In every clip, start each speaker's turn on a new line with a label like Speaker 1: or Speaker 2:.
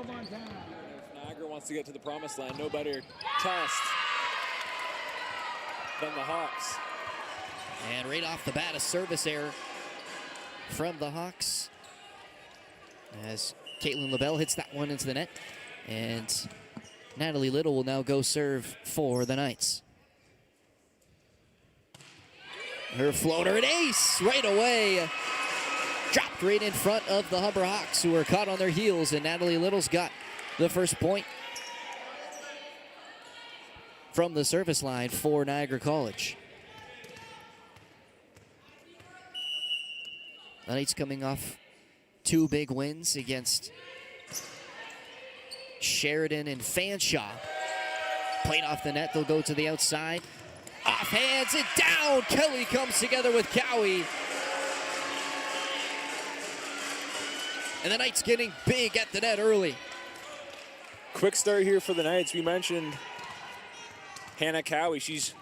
Speaker 1: If Niagara wants to get to the promised land, no better test than the Hawks.
Speaker 2: And right off the bat, a service error from the Hawks as Caitlin LaBelle hits that one into the net. And Natalie Little will now go serve for the Knights. Her floater, an ace right away. Dropped right in front of the Humber Hawks, who were caught on their heels, and Natalie Little's got the first point from the service line for Niagara College. The Knights coming off 2 big wins against Sheridan and Fanshawe. Played off the net, they'll go to the outside. Off hands and down. Kelly comes together with Cowie. And the Knights getting big at the net early.
Speaker 1: Quick start here for the Knights. We mentioned Hannah Cowie. She's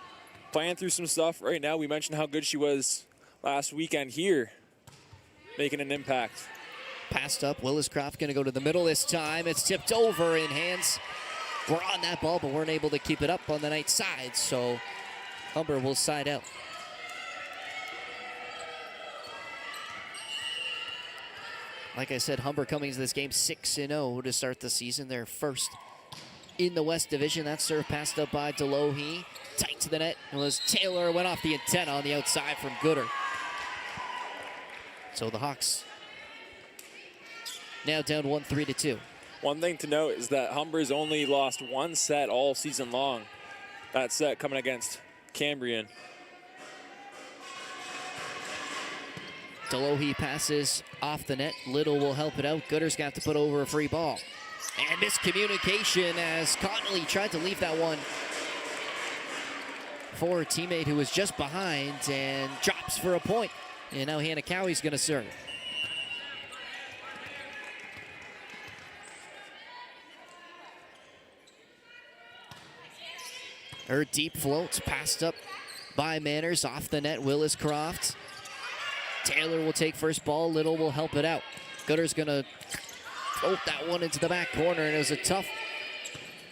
Speaker 1: playing through some stuff right now. We mentioned how good she was last weekend here, making an impact.
Speaker 2: Passed up. Williscroft going to go to the middle this time. It's tipped over in hands. We're on that ball, but weren't able to keep it up on the Knights' side. So Humber will side out. Like I said, Humber coming into this game 6-0 to start the season. They're first in the West Division. That serve passed up by Delohe. Tight to the net. It was Taylor. Went off the antenna on the outside from Gooder. So the Hawks now down 1-3-2.
Speaker 1: One thing to note is that Humber's only lost 1 set all season long. That set coming against Cambrian.
Speaker 2: Delohe passes off the net. Little will help it out. Gooder's got to put over a free ball. And miscommunication as Connolly tried to leave that one for a teammate who was just behind and drops for a point. And now Hannah Cowie's going to serve. Her deep floats passed up by Manners off the net. Williscroft. Taylor will take first ball. Little will help it out. Gooder's going to float that one into the back corner, and it was a tough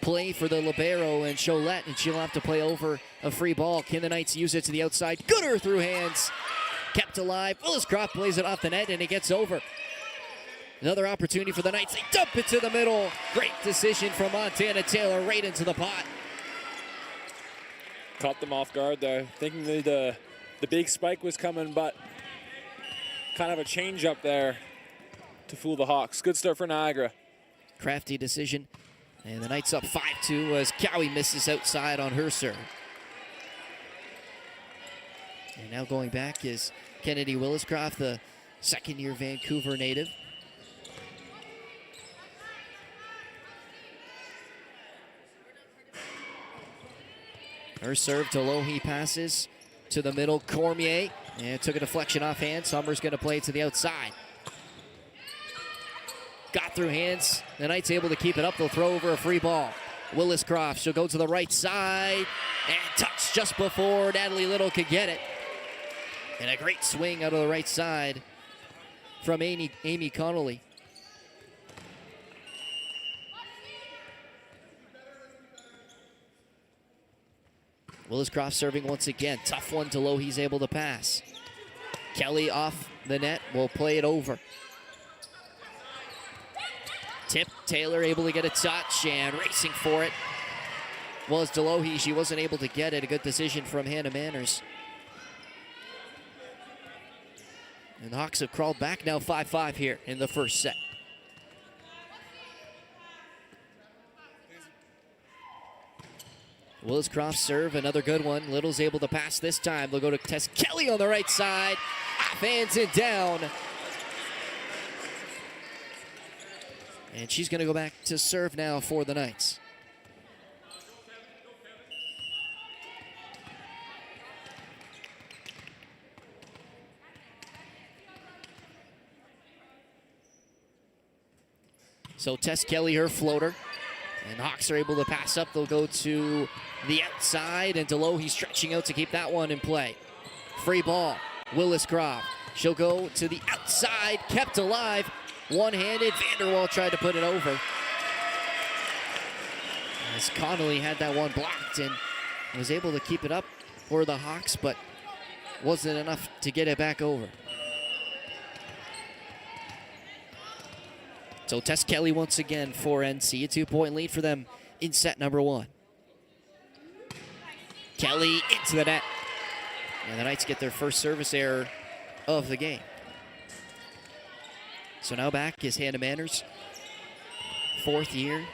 Speaker 2: play for the libero and Cholette, and she'll have to play over a free ball. Can the Knights use it to the outside? Gooder through hands. Kept alive. Williscroft plays it off the net, and it gets over. Another opportunity for the Knights. They dump it to the middle. Great decision from Montana Taylor right into the pot.
Speaker 1: Caught them off guard there, thinking the big spike was coming, but kind of a change up there to fool the Hawks. Good start for Niagara.
Speaker 2: Crafty decision. And the Knights up 5-2 as Cowie misses outside on her serve. And now going back is Kennedy Williscroft, the second-year Vancouver native. Her serve, Delohe passes to the middle. Cormier, and took a deflection off hands. Humber's going to play to the outside. Got through hands. The Knights able to keep it up. They'll throw over a free ball. Williscroft, she'll go to the right side. And touch just before Natalie Little could get it. And a great swing out of the right side from Amy Connolly. Williscroft serving once again. Tough one to low. He's able to pass. Kelly off the net. Will play it over. Tip. Taylor able to get a touch and racing for it was Delohe. She wasn't able to get it. A good decision from Hannah Manners. And the Hawks have crawled back now 5-5 here in the first set. Williscroft serve, another good one. Little's able to pass this time. They'll go to Tess Kelly on the right side. Off hands and down. And she's going to go back to serve now for the Knights. So Tess Kelly, her floater. And the Hawks are able to pass up. They'll go to the outside, and Delohe stretching out to keep that one in play. Free ball, Williscroft. She'll go to the outside, kept alive. One-handed, Vanderwall tried to put it over. As Connolly had that one blocked and was able to keep it up for the Hawks, but wasn't enough to get it back over. So Tess Kelly once again for NC, a 2-point lead for them in set number 1. Kelly into the net. And the Knights get their first service error of the game. So now back is Hannah Manners, 4th year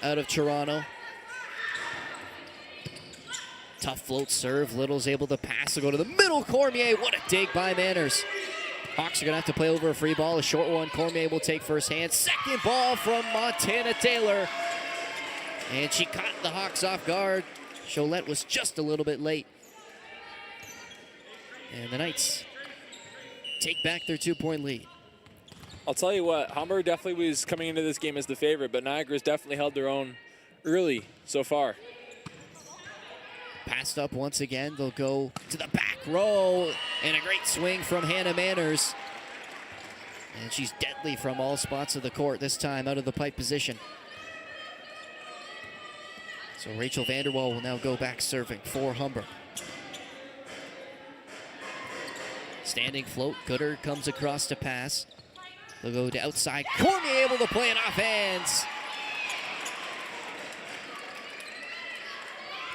Speaker 2: out of Toronto. Tough float serve. Little's able to pass to go to the middle. Cormier, what a dig by Manners. Hawks are going to have to play over a free ball, a short one. Cormier will take first hand. Second ball from Montana Taylor. And she caught the Hawks off guard. Cholette was just a little bit late. And the Knights take back their 2-point lead.
Speaker 1: I'll tell you what, Humber definitely was coming into this game as the favorite, but Niagara's definitely held their own early so far.
Speaker 2: Passed up once again. They'll go to the back row. And a great swing from Hannah Manners. And she's deadly from all spots of the court, this time out of the pipe position. So Rachel Vanderwall will now go back serving for Humber. Standing float. Gooder comes across to pass. They'll go to outside. Cormier able to play it off hands.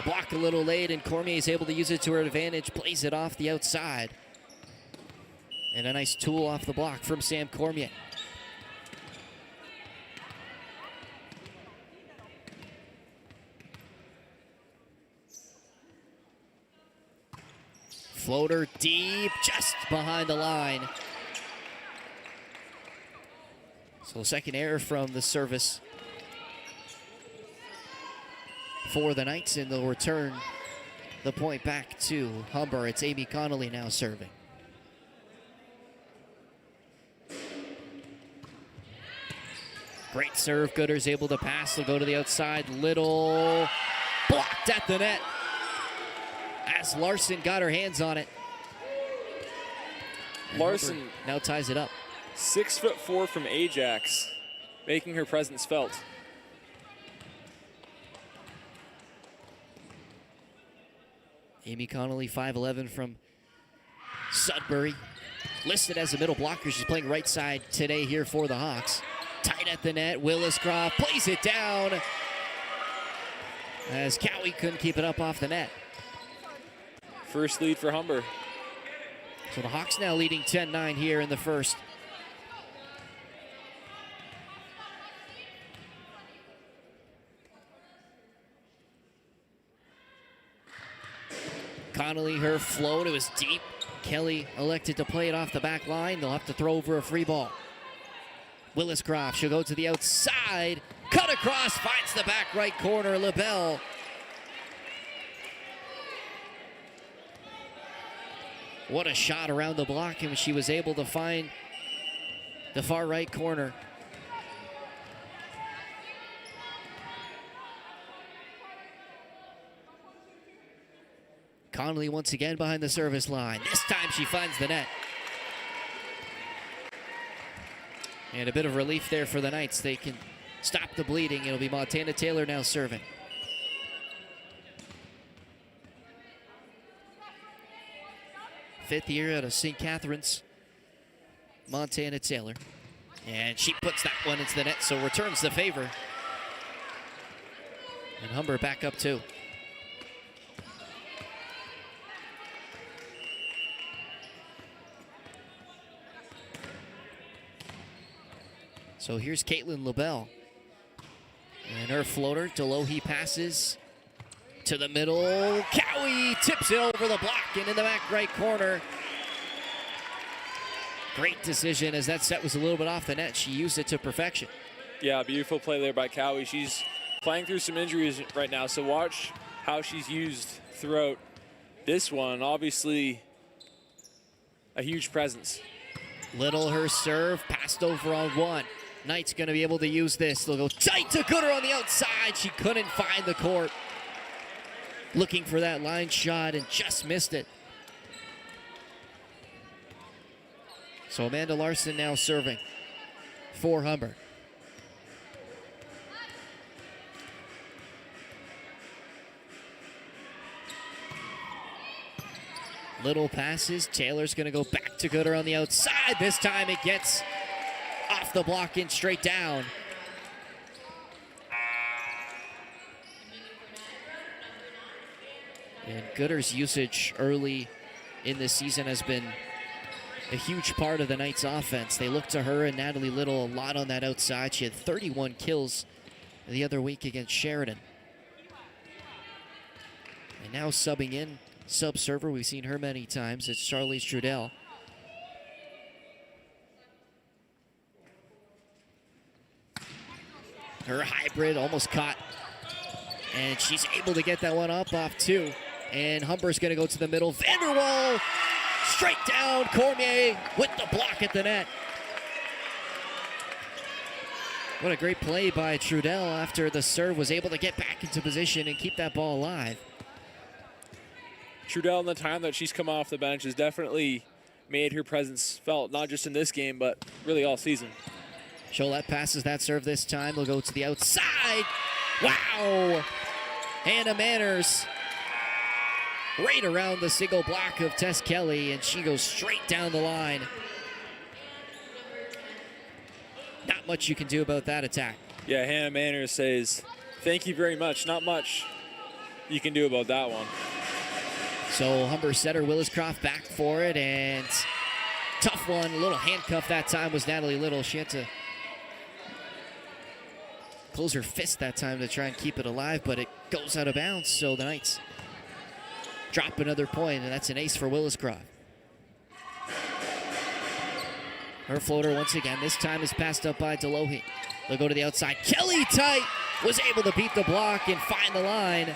Speaker 2: Block a little late, and Cormier is able to use it to her advantage. Plays it off the outside. And a nice tool off the block from Sam Cormier. Floater deep, just behind the line. So second error from the service for the Knights, and they'll return the point back to Humber. It's Amy Connolly now serving. Great serve. Gooder's able to pass. They'll go to the outside. Little blocked at the net as Larson got her hands on it. And
Speaker 1: Larson
Speaker 2: Humber now ties it up.
Speaker 1: 6'4" from Ajax, making her presence felt.
Speaker 2: Amy Connolly, 5'11" from Sudbury. Listed as a middle blocker. She's playing right side today here for the Hawks. Tight at the net. Willis-Croft plays it down as Cowie couldn't keep it up off the net.
Speaker 1: First lead for Humber.
Speaker 2: So the Hawks now leading 10-9 here in the first. Connolly, her float, it was deep. Kelly elected to play it off the back line. They'll have to throw over a free ball. Willis-Croft, she'll go to the outside. Cut across, finds the back right corner. LaBelle. What a shot around the block, and she was able to find the far right corner. Connolly once again behind the service line. This time she finds the net. And a bit of relief there for the Knights. They can stop the bleeding. It'll be Montana Taylor now serving. Fifth year out of St. Catharines, Montana Taylor. And she puts that one into the net, so returns the favor. And Humber back up two. So here's Caitlin LaBelle. And her floater, Delohe passes to the middle. Cowie tips it over the block and in the back right corner. Great decision as that set was a little bit off the net. She used it to perfection.
Speaker 1: Yeah, beautiful play there by Cowie. She's playing through some injuries right now, so watch how she's used throughout this one. Obviously, a huge presence.
Speaker 2: Little, her serve, passed over on one. Knight's going to be able to use this. They'll go tight to Gooder on the outside. She couldn't find the court. Looking for that line shot and just missed it. So Amanda Larson now serving for Humber. Little passes. Taylor's going to go back to Gooder on the outside. This time it gets off the block and straight down. And Gooder's usage early in this season has been a huge part of the Knights' offense. They look to her and Natalie Little a lot on that outside. She had 31 kills the other week against Sheridan. And now subbing in, sub-server, we've seen her many times. It's Charlize Trudell. Her hybrid almost caught. And she's able to get that one up off two. And Humber's going to go to the middle. Vanderwall, straight down. Cormier with the block at the net. What a great play by Trudell after the serve was able to get back into position and keep that ball alive.
Speaker 1: Trudell, in the time that she's come off the bench, has definitely made her presence felt, not just in this game, but really all season.
Speaker 2: Cholette passes that serve this time. They'll go to the outside. Wow! Hannah Manners right around the single block of Tess Kelly, and she goes straight down the line. Not much you can do about that attack.
Speaker 1: Yeah, Hannah Manners says, thank you very much. Not much you can do about that one.
Speaker 2: So Humber setter Williscroft back for it, and tough one. A little handcuff that time was Natalie Little. She had to close her fist that time to try and keep it alive, but it goes out of bounds, so the Knights drop another point, and that's an ace for Williscroft. Her floater once again, this time is passed up by Delohe. They'll go to the outside. Kelly tight was able to beat the block and find the line.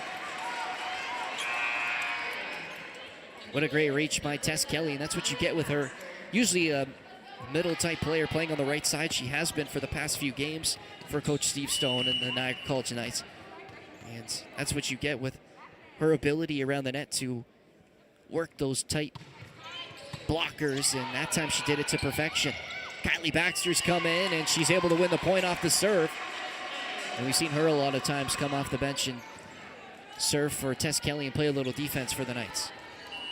Speaker 2: What a great reach by Tess Kelly, and that's what you get with her. Usually a middle-type player playing on the right side. She has been for the past few games for Coach Steve Stone and the Niagara College Knights. And that's what you get with her ability around the net to work those tight blockers, and that time she did it to perfection. Kylie Baxter's come in, and she's able to win the point off the serve. And we've seen her a lot of times come off the bench and serve for Tess Kelly and play a little defense for the Knights.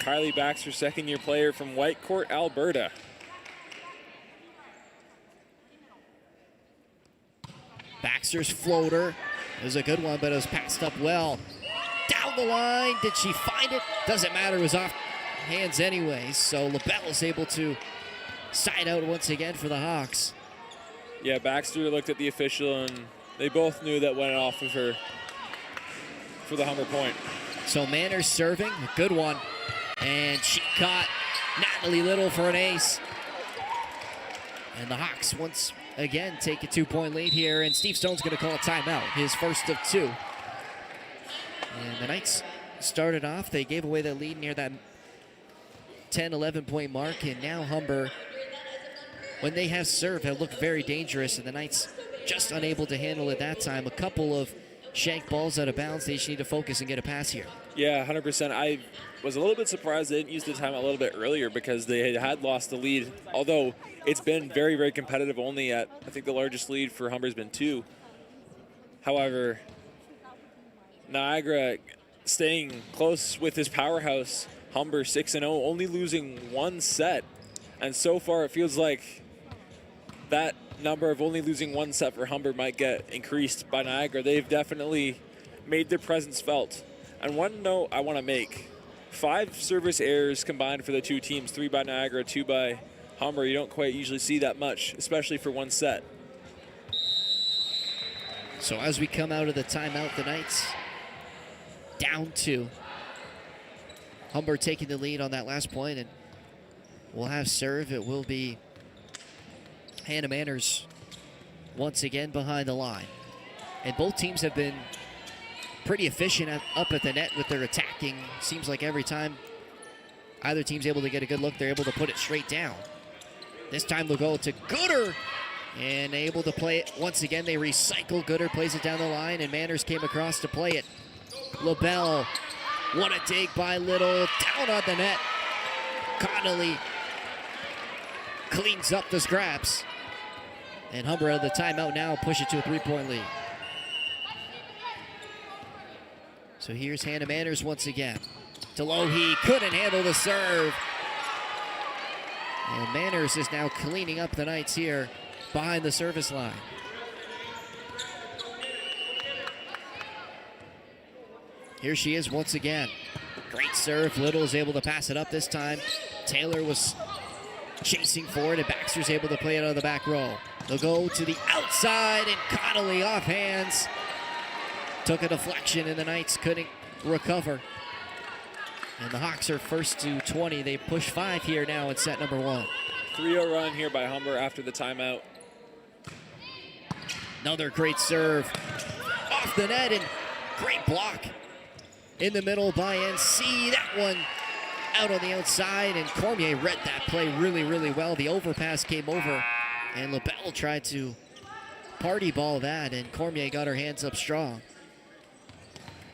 Speaker 1: Kylie Baxter, second-year player from Whitecourt, Alberta.
Speaker 2: Baxter's floater is a good one, but it was passed up well. Down the line, did she find it? Doesn't matter, it was off hands anyways. So LaBelle is able to side out once again for the Hawks.
Speaker 1: Yeah, Baxter looked at the official, and they both knew that went off of her for the Humber point.
Speaker 2: So Manners serving, a good one. And she caught Natalie Little for an ace. And the Hawks once again take a 2-point lead here, and Steve Stone's going to call a timeout, his first of two. And the Knights started off, they gave away the lead near that 10, 11-point mark, and now Humber, when they have serve, have looked very dangerous, and the Knights just unable to handle it that time. A couple of shank balls out of bounds. They just need to focus and get a pass here.
Speaker 1: Yeah, 100%. I was a little bit surprised they didn't use the timeout a little bit earlier because they had lost the lead, although it's been very, very competitive, only at, I think the largest lead for Humber has been 2. However, Niagara staying close with his powerhouse, Humber 6-0, only losing one set. And so far it feels like that number of only losing one set for Humber might get increased by Niagara. They've definitely made their presence felt. And one note I want to make, 5 service errors combined for the two teams, 3 by Niagara, 2 by Humber. You don't quite usually see that much, especially for one set.
Speaker 2: So as we come out of the timeout, the Knights down 2. Humber taking the lead on that last point, and we'll have serve. It will be Hannah Manners once again behind the line. And both teams have been pretty efficient up at the net with their attacking. Seems like every time either team's able to get a good look, they're able to put it straight down. This time they'll go to Gooder, and able to play it once again. They recycle. Gooder plays it down the line, and Manners came across to play it. LaBelle, what a take by Little, down on the net. Connolly cleans up the scraps. And Humber out of the timeout now, push it to a 3-point lead. So here's Hannah Manners once again. Delohe couldn't handle the serve. And Manners is now cleaning up the Knights here behind the service line. Here she is once again. Great serve. Little is able to pass it up this time. Taylor was chasing for it, and Baxter's able to play it out of the back row. They'll go to the outside, and Connolly off hands. Took a deflection, and the Knights couldn't recover. And the Hawks are first to 20. They push 5 here now in set number 1.
Speaker 1: 3-0 run here by Humber after the timeout.
Speaker 2: Another great serve off the net, and great block in the middle by NC. That one out on the outside, and Cormier read that play really, really well. The overpass came over, and LaBelle tried to party ball that, and Cormier got her hands up strong.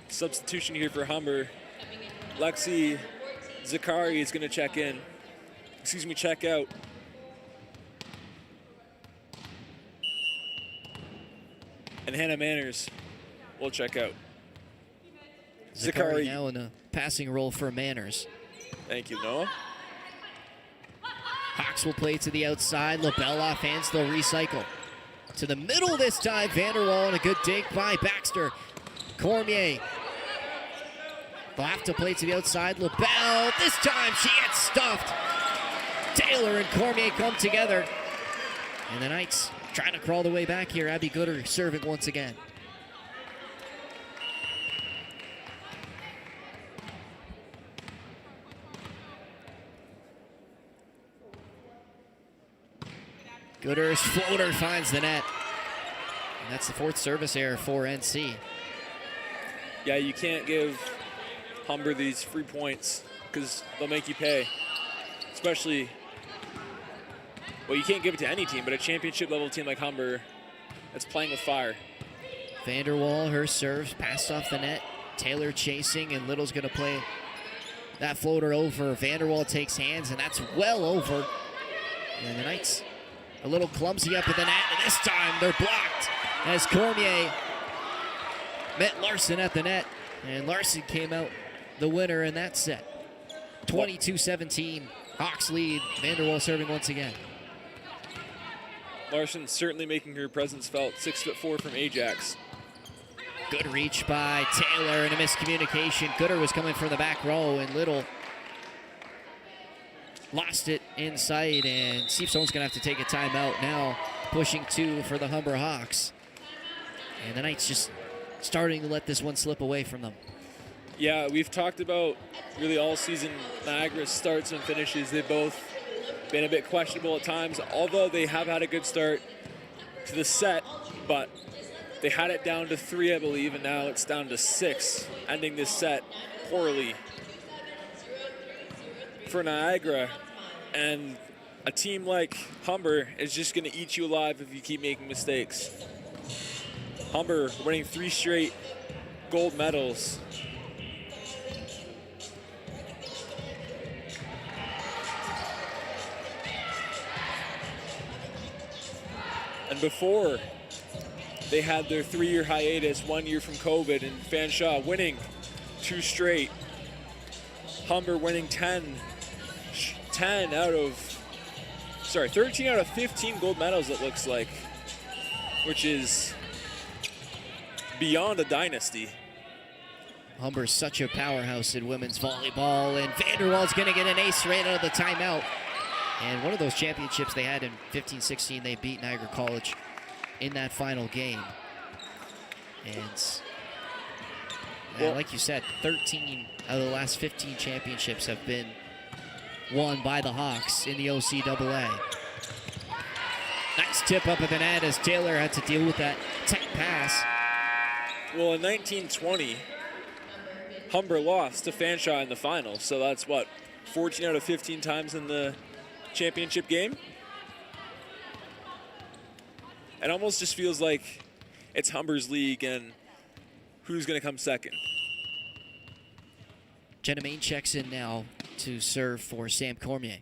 Speaker 1: Substitution here for Humber. Lexi Zakari is going to check out. And Hannah Manners will check out.
Speaker 2: Zakari now in a passing role for Manners.
Speaker 1: Thank you, Noah.
Speaker 2: Hawks will play to the outside. LaBelle off hands, they'll recycle. To the middle this time, Vanderwall, and a good dig by Baxter. Cormier. They'll have to play to the outside. LaBelle, this time she gets stuffed. Taylor and Cormier come together. And the Knights trying to crawl the way back here. Abby Gooder serving once again. Gooder's floater finds the net. And that's the 4th service error for NC.
Speaker 1: Yeah, you can't give Humber these free points because they'll make you pay. Especially, well, you can't give it to any team, but a championship level team like Humber that's playing with fire.
Speaker 2: Vanderwall, her serves passed off the net. Taylor chasing, and Little's going to play that floater over. Vanderwall takes hands, and that's well over. And the Knights a little clumsy up at the net, and this time they're blocked as Cormier met Larson at the net, and Larson came out the winner in that set. 22-17, Hawks lead. Vanderwall serving once again.
Speaker 1: Larson certainly making her presence felt. 6'4" from Ajax.
Speaker 2: Good reach by Taylor and a miscommunication. Gooder was coming from the back row, and Little lost it inside, and Steve Stone's going to have to take a timeout now, pushing 2 for the Humber Hawks. And the Knights just starting to let this one slip away from them.
Speaker 1: Yeah, we've talked about really all season Niagara's starts and finishes. They've both been a bit questionable at times, although they have had a good start to the set, but they had it down to 3, I believe, and now it's down to 6, ending this set poorly for Niagara. And a team like Humber is just going to eat you alive if you keep making mistakes. Humber winning 3 straight gold medals. And before they had their 3-year hiatus, 1 year from COVID, and Fanshawe winning 2 straight. Humber winning 13 out of 15 gold medals, it looks like, which is beyond a dynasty.
Speaker 2: Humber's such a powerhouse in women's volleyball, and Vanderwall's going to get an ace right out of the timeout. And one of those championships they had in 15-16, they beat Niagara College in that final game. And like you said, 13 out of the last 15 championships have been won by the Hawks in the OCAA. Nice tip up at the net as Taylor had to deal with that tight pass.
Speaker 1: Well, in 1920, Humber lost to Fanshawe in the final, so that's what, 14 out of 15 times in the championship game? It almost just feels like it's Humber's league and who's going to come second.
Speaker 2: Jenna Main checks in now to serve for Sam Cormier.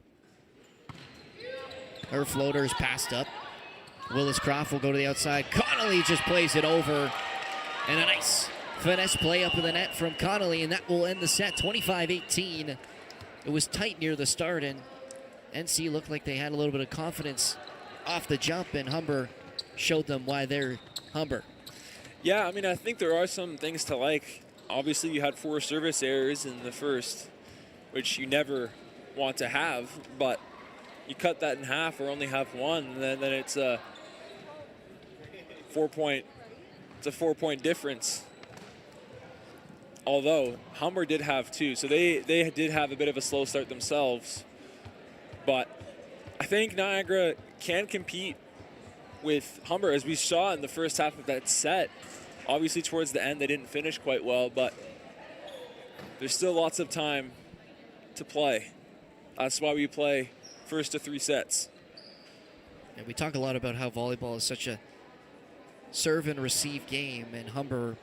Speaker 2: Her floater is passed up. Willis Croft will go to the outside. Connolly just plays it over. And a nice Finesse play up in the net from Connolly, and that will end the set 25-18. It was tight near the start, and NC looked like they had a little bit of confidence off the jump, and Humber showed them why they're Humber.
Speaker 1: Yeah, I mean, I think there are some things to like. Obviously, you had 4 service errors in the first, which you never want to have, but you cut that in half or only have 1, and then it's a 4-point difference. Although Humber did have 2, so they did have a bit of a slow start themselves. But I think Niagara can compete with Humber, as we saw in the first half of that set. Obviously, towards the end, they didn't finish quite well, but there's still lots of time to play. That's why we play first to 3 sets.
Speaker 2: And we talk a lot about how volleyball is such a serve and receive game, and Humber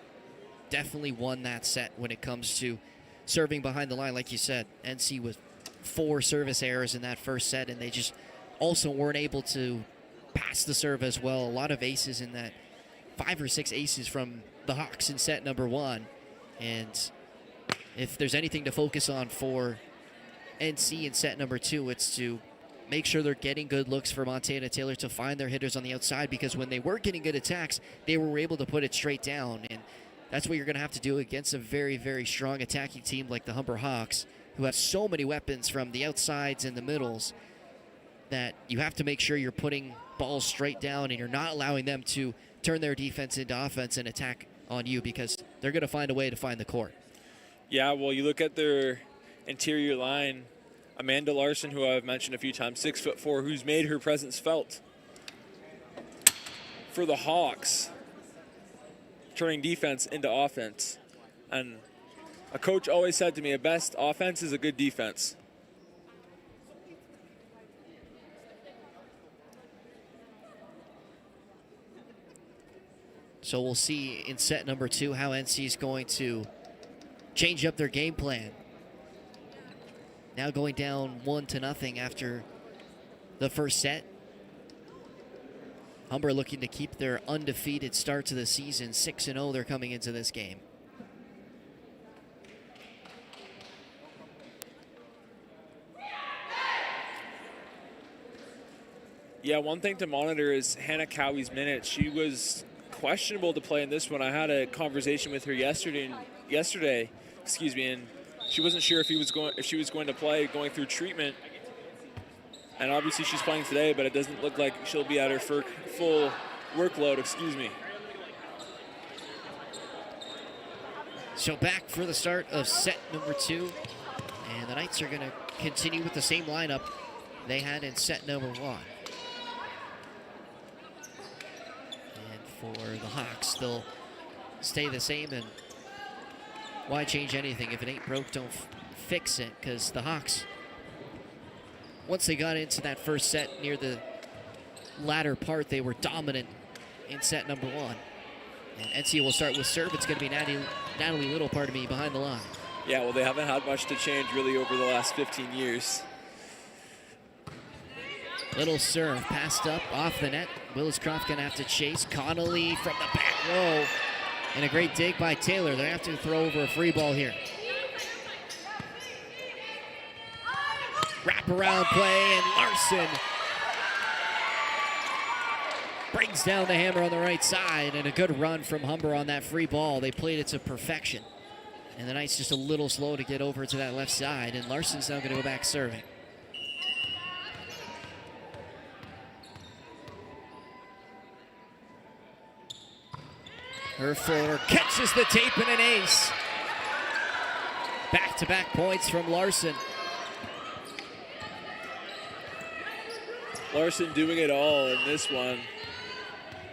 Speaker 2: definitely won that set when it comes to serving behind the line. Like you said, NC with 4 service errors in that first set, and they just also weren't able to pass the serve as well. A lot of aces in that, 5 or 6 aces from the Hawks in set number 1. And if there's anything to focus on for NC in set number 2, it's to make sure they're getting good looks for Montana Taylor to find their hitters on the outside, because when they were getting good attacks, they were able to put it straight down. And that's what you're going to have to do against a very, very strong attacking team like the Humber Hawks, who have so many weapons from the outsides and the middles, that you have to make sure you're putting balls straight down and you're not allowing them to turn their defense into offense and attack on you, because they're going to find a way to find the court.
Speaker 1: Yeah, well, you look at their interior line, Amanda Larson, who I've mentioned a few times, 6'4", who's made her presence felt for the Hawks, turning defense into offense. And a coach always said to me, a best offense is a good defense.
Speaker 2: So we'll see in set number 2 how NC is going to change up their game plan. Now going down 1-0 after the first set. Humber looking to keep their undefeated start to the season. 6-0 they're coming into this game.
Speaker 1: Yeah, one thing to monitor is Hannah Cowie's minutes. She was questionable to play in this one. I had a conversation with her yesterday, and she wasn't sure if she was going to play, going through treatment. And obviously she's playing today, but it doesn't look like she'll be at her full workload,
Speaker 2: So back for the start of set number 2. And the Knights are going to continue with the same lineup they had in set number 1. For the Hawks, they'll stay the same, and why change anything? If it ain't broke, don't fix it, because the Hawks, once they got into that first set near the latter part, they were dominant in set number 1. And NC will start with serve. It's going to be Natalie Little, behind the line.
Speaker 1: Yeah, well, they haven't had much to change really over the last 15 years.
Speaker 2: Little serve, passed up, off the net. Willis-Croft gonna have to chase. Connolly from the back row. And a great dig by Taylor. They have to throw over a free ball here. Wraparound play, and Larson brings down the hammer on the right side, and a good run from Humber on that free ball. They played it to perfection. And the Knights just a little slow to get over to that left side, and Larson's now gonna go back serving. Her floater catches the tape and an ace. Back-to-back points from Larson.
Speaker 1: Larson doing it all in this one.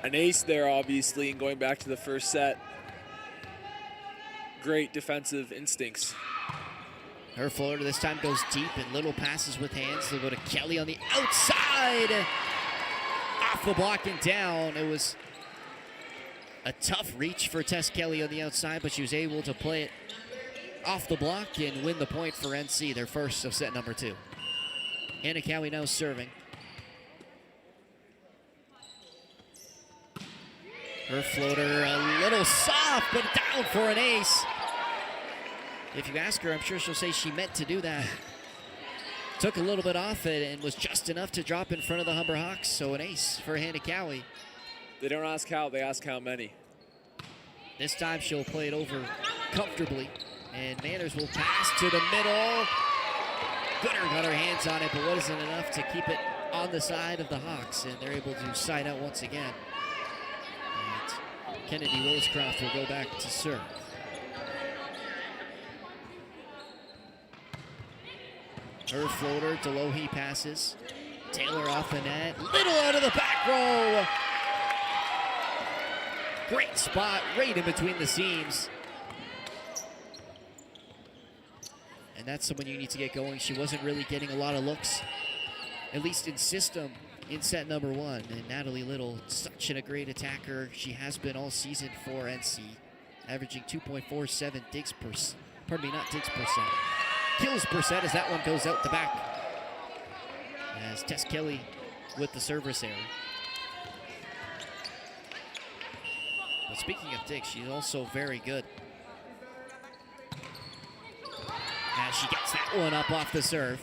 Speaker 1: An ace there, obviously, and going back to the first set. Great defensive instincts.
Speaker 2: Her floater this time goes deep, and Little passes with hands. They'll go to Kelly on the outside. Off the block and down. It was a tough reach for Tess Kelly on the outside, but she was able to play it off the block and win the point for NC, their first of set number 2. Hannah Cowie now serving. Her floater a little soft, but down for an ace. If you ask her, I'm sure she'll say she meant to do that. Took a little bit off it and was just enough to drop in front of the Humber Hawks, so an ace for Hannah Cowie.
Speaker 1: They don't ask how, they ask how many.
Speaker 2: This time she'll play it over comfortably, and Manners will pass to the middle. Gooder got her hands on it, but wasn't enough to keep it on the side of the Hawks, and they're able to side out once again. And Kennedy Williscroft will go back to serve. Her floater, DeLohe passes. Taylor off the net. Little out of the back row. Great spot right in between the seams. And that's someone you need to get going. She wasn't really getting a lot of looks, at least in system, in set number one. And Natalie Little, such a great attacker. She has been all season for NC, averaging 2.47 digs per, pardon me, not digs percent. Kills percent as that one goes out the back. As Tess Kelly with the service error. But speaking of digs, she's also very good. As she gets that one up off the serve.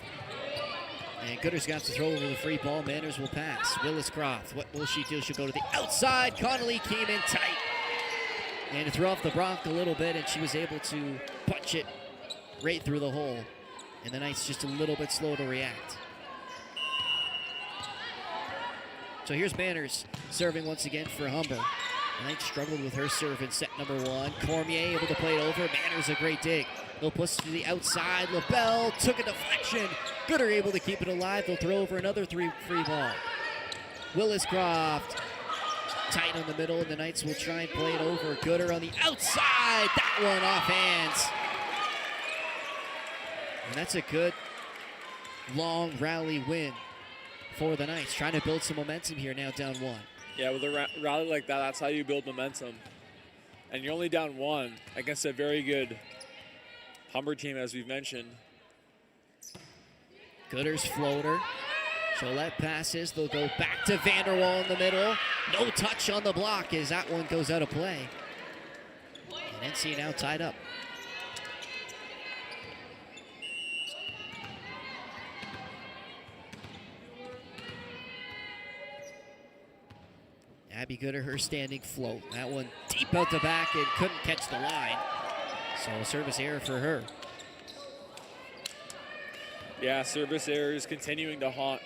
Speaker 2: And Gooder's got to throw over the free ball. Manners will pass. Williscroft, what will she do? She'll go to the outside. Connolly came in tight. And threw off the Bronc a little bit, and she was able to punch it right through the hole. And the Knights just a little bit slow to react. So here's Manners serving once again for Humber. The Knights struggled with her serve in set number one. Cormier able to play it over. Manners a great dig. They'll push to the outside. LaBelle took a deflection. Gooder able to keep it alive. They'll throw over another free ball. Williscroft tight on the middle, and the Knights will try and play it over. Gooder on the outside. That one off hands. And that's a good long rally win for the Knights. Trying to build some momentum here now, down one.
Speaker 1: Yeah, with a rally like that, that's how you build momentum. And you're only down one against a very good Humber team, as we've mentioned.
Speaker 2: Gooder's floater. Cholette passes. They'll go back to Vanderwall in the middle. No touch on the block as that one goes out of play. And NC now tied up. Abby Gooder, her standing float. That one deep out the back and couldn't catch the line. So a service error for her.
Speaker 1: Yeah, service errors continuing to haunt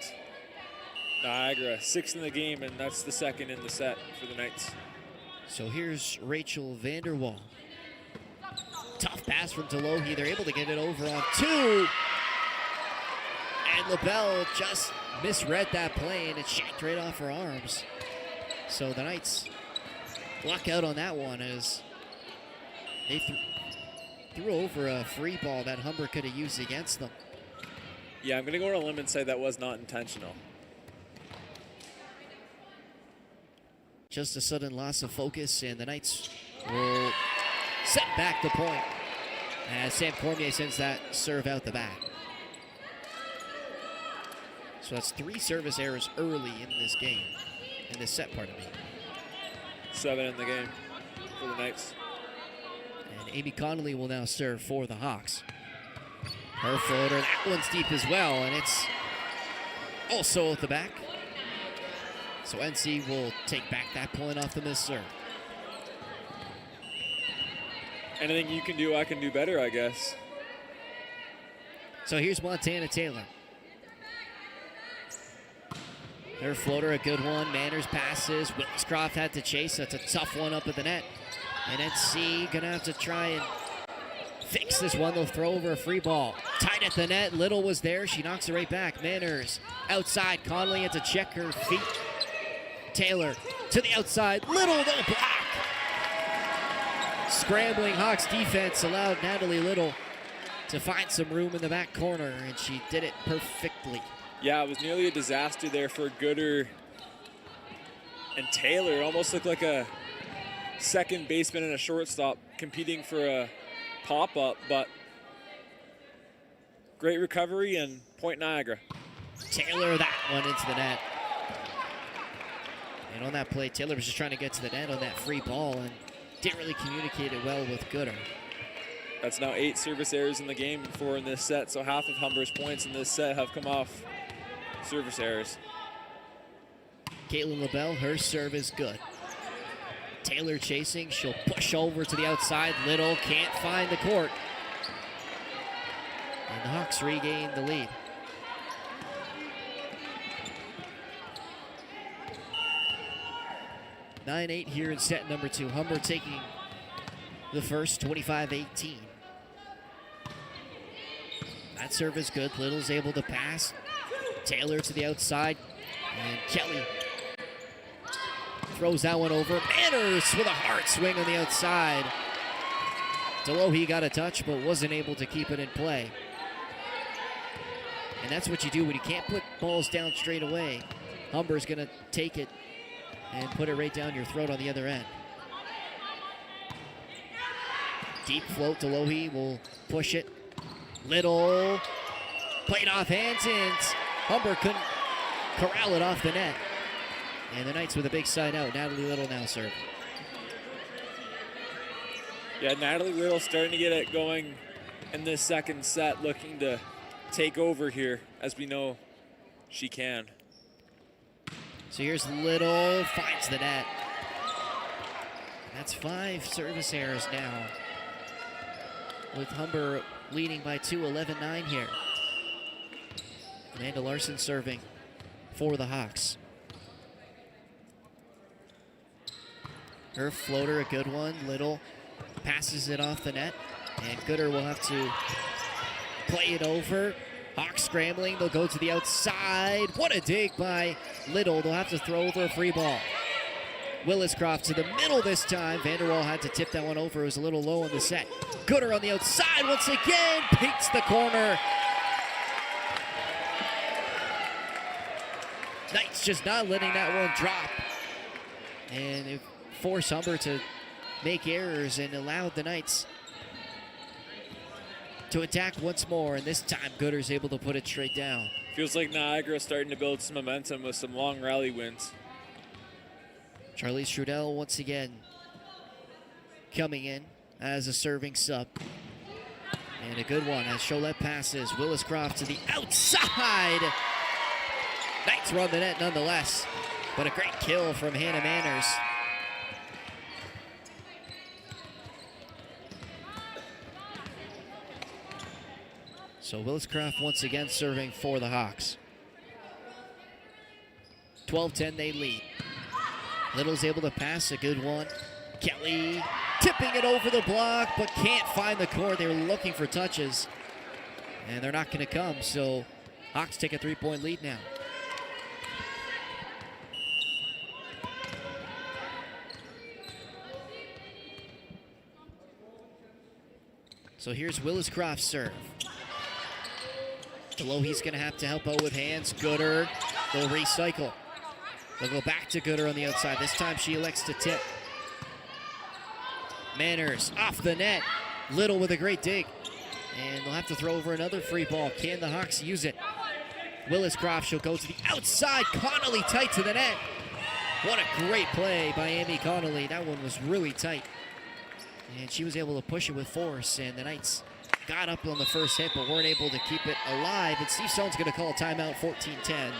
Speaker 1: Niagara. 6 in the game, and that's the second in the set for the Knights.
Speaker 2: So here's Rachel Vanderwall. Tough pass from DeLohe. They're able to get it over on two. And LaBelle just misread that play, and it shanked right off her arms. So the Knights luck out on that one as they threw over a free ball that Humber could have used against them.
Speaker 1: Yeah, I'm going to go on a limb and say that was not intentional.
Speaker 2: Just a sudden loss of focus, and the Knights will set back the point as Sam Cormier sends that serve out the back. So that's 3 service errors early in this game. In this set, pardon me.
Speaker 1: 7 in the game for the Knights.
Speaker 2: And Amy Connolly will now serve for the Hawks. Her floater, that one's deep as well, and it's also at the back. So NC will take back that point off the missed serve.
Speaker 1: Anything you can do, I can do better, I guess.
Speaker 2: So here's Montana Taylor. Her floater, a good one. Manners passes. Williscroft had to chase. That's a tough one up at the net. And NC gonna have to try and fix this one. They'll throw over a free ball. Tight at the net. Little was there. She knocks it right back. Manners outside. Connolly had to check her feet. Taylor to the outside. Little, no block. Scrambling Hawks defense allowed Natalie Little to find some room in the back corner, and she did it perfectly.
Speaker 1: Yeah, it was nearly a disaster there for Gooder and Taylor. It almost looked like a second baseman and a shortstop competing for a pop-up, but great recovery and point Niagara.
Speaker 2: Taylor, that one into the net. And on that play, Taylor was just trying to get to the net on that free ball and didn't really communicate it well with Gooder.
Speaker 1: That's now 8 service errors in the game for in this set, so half of Humber's points in this set have come off service errors.
Speaker 2: Caitlin LaBelle, her serve is good. Taylor chasing, she'll push over to the outside. Little can't find the court. And the Hawks regain the lead. (9-8) here in set number 2. Humber taking the first, 25-18. That serve is good. Little's able to pass. Taylor to the outside. And Kelly throws that one over. Manners with a hard swing on the outside. Delohe got a touch, but wasn't able to keep it in play. And that's what you do when you can't put balls down straight away. Humber's going to take it and put it right down your throat on the other end. Deep float, Delohe will push it. Little played off hands, and Humber couldn't corral it off the net. And the Knights with a big side out. Natalie Little now serve.
Speaker 1: Yeah, Natalie Little starting to get it going in this second set, looking to take over here, as we know she can.
Speaker 2: So here's Little, finds the net. That's 5 service errors now, with Humber leading by 2, 11-9 here. Amanda Larson serving for the Hawks. Her floater, a good one. Little passes it off the net, and Gooder will have to play it over. Hawks scrambling, they'll go to the outside. What a dig by Little. They'll have to throw over a free ball. Williscroft to the middle this time. Vanderwall had to tip that one over. It was a little low in the set. Gooder on the outside once again, paints the corner. Knights just not letting that one drop. And it forced Humber to make errors and allowed the Knights to attack once more, and this time Gooder's able to put it straight down.
Speaker 1: Feels like Niagara starting to build some momentum with some long rally wins.
Speaker 2: Charlize Trudell once again coming in as a serving sub. And a good one as Cholette passes. Williscroft to the outside. Knights run the net nonetheless, but a great kill from Hannah Manners. So Williscroft once again serving for the Hawks. 12-10 they lead. Little's able to pass, a good one. Kelly tipping it over the block, but can't find the court. They were looking for touches, and they're not going to come. So Hawks take a 3-point lead now. So here's Williscroft's serve. Delohe's going to have to help out with hands. Gooder, they'll recycle. They'll go back to Gooder on the outside. This time she elects to tip. Manners off the net. Little with a great dig. And they'll have to throw over another free ball. Can the Hawks use it? Williscroft, she'll go to the outside. Connolly tight to the net. What a great play by Amy Connolly. That one was really tight. And she was able to push it with force, and the Knights got up on the first hit, but weren't able to keep it alive. And Steve Stone's going to call a timeout, 14-10.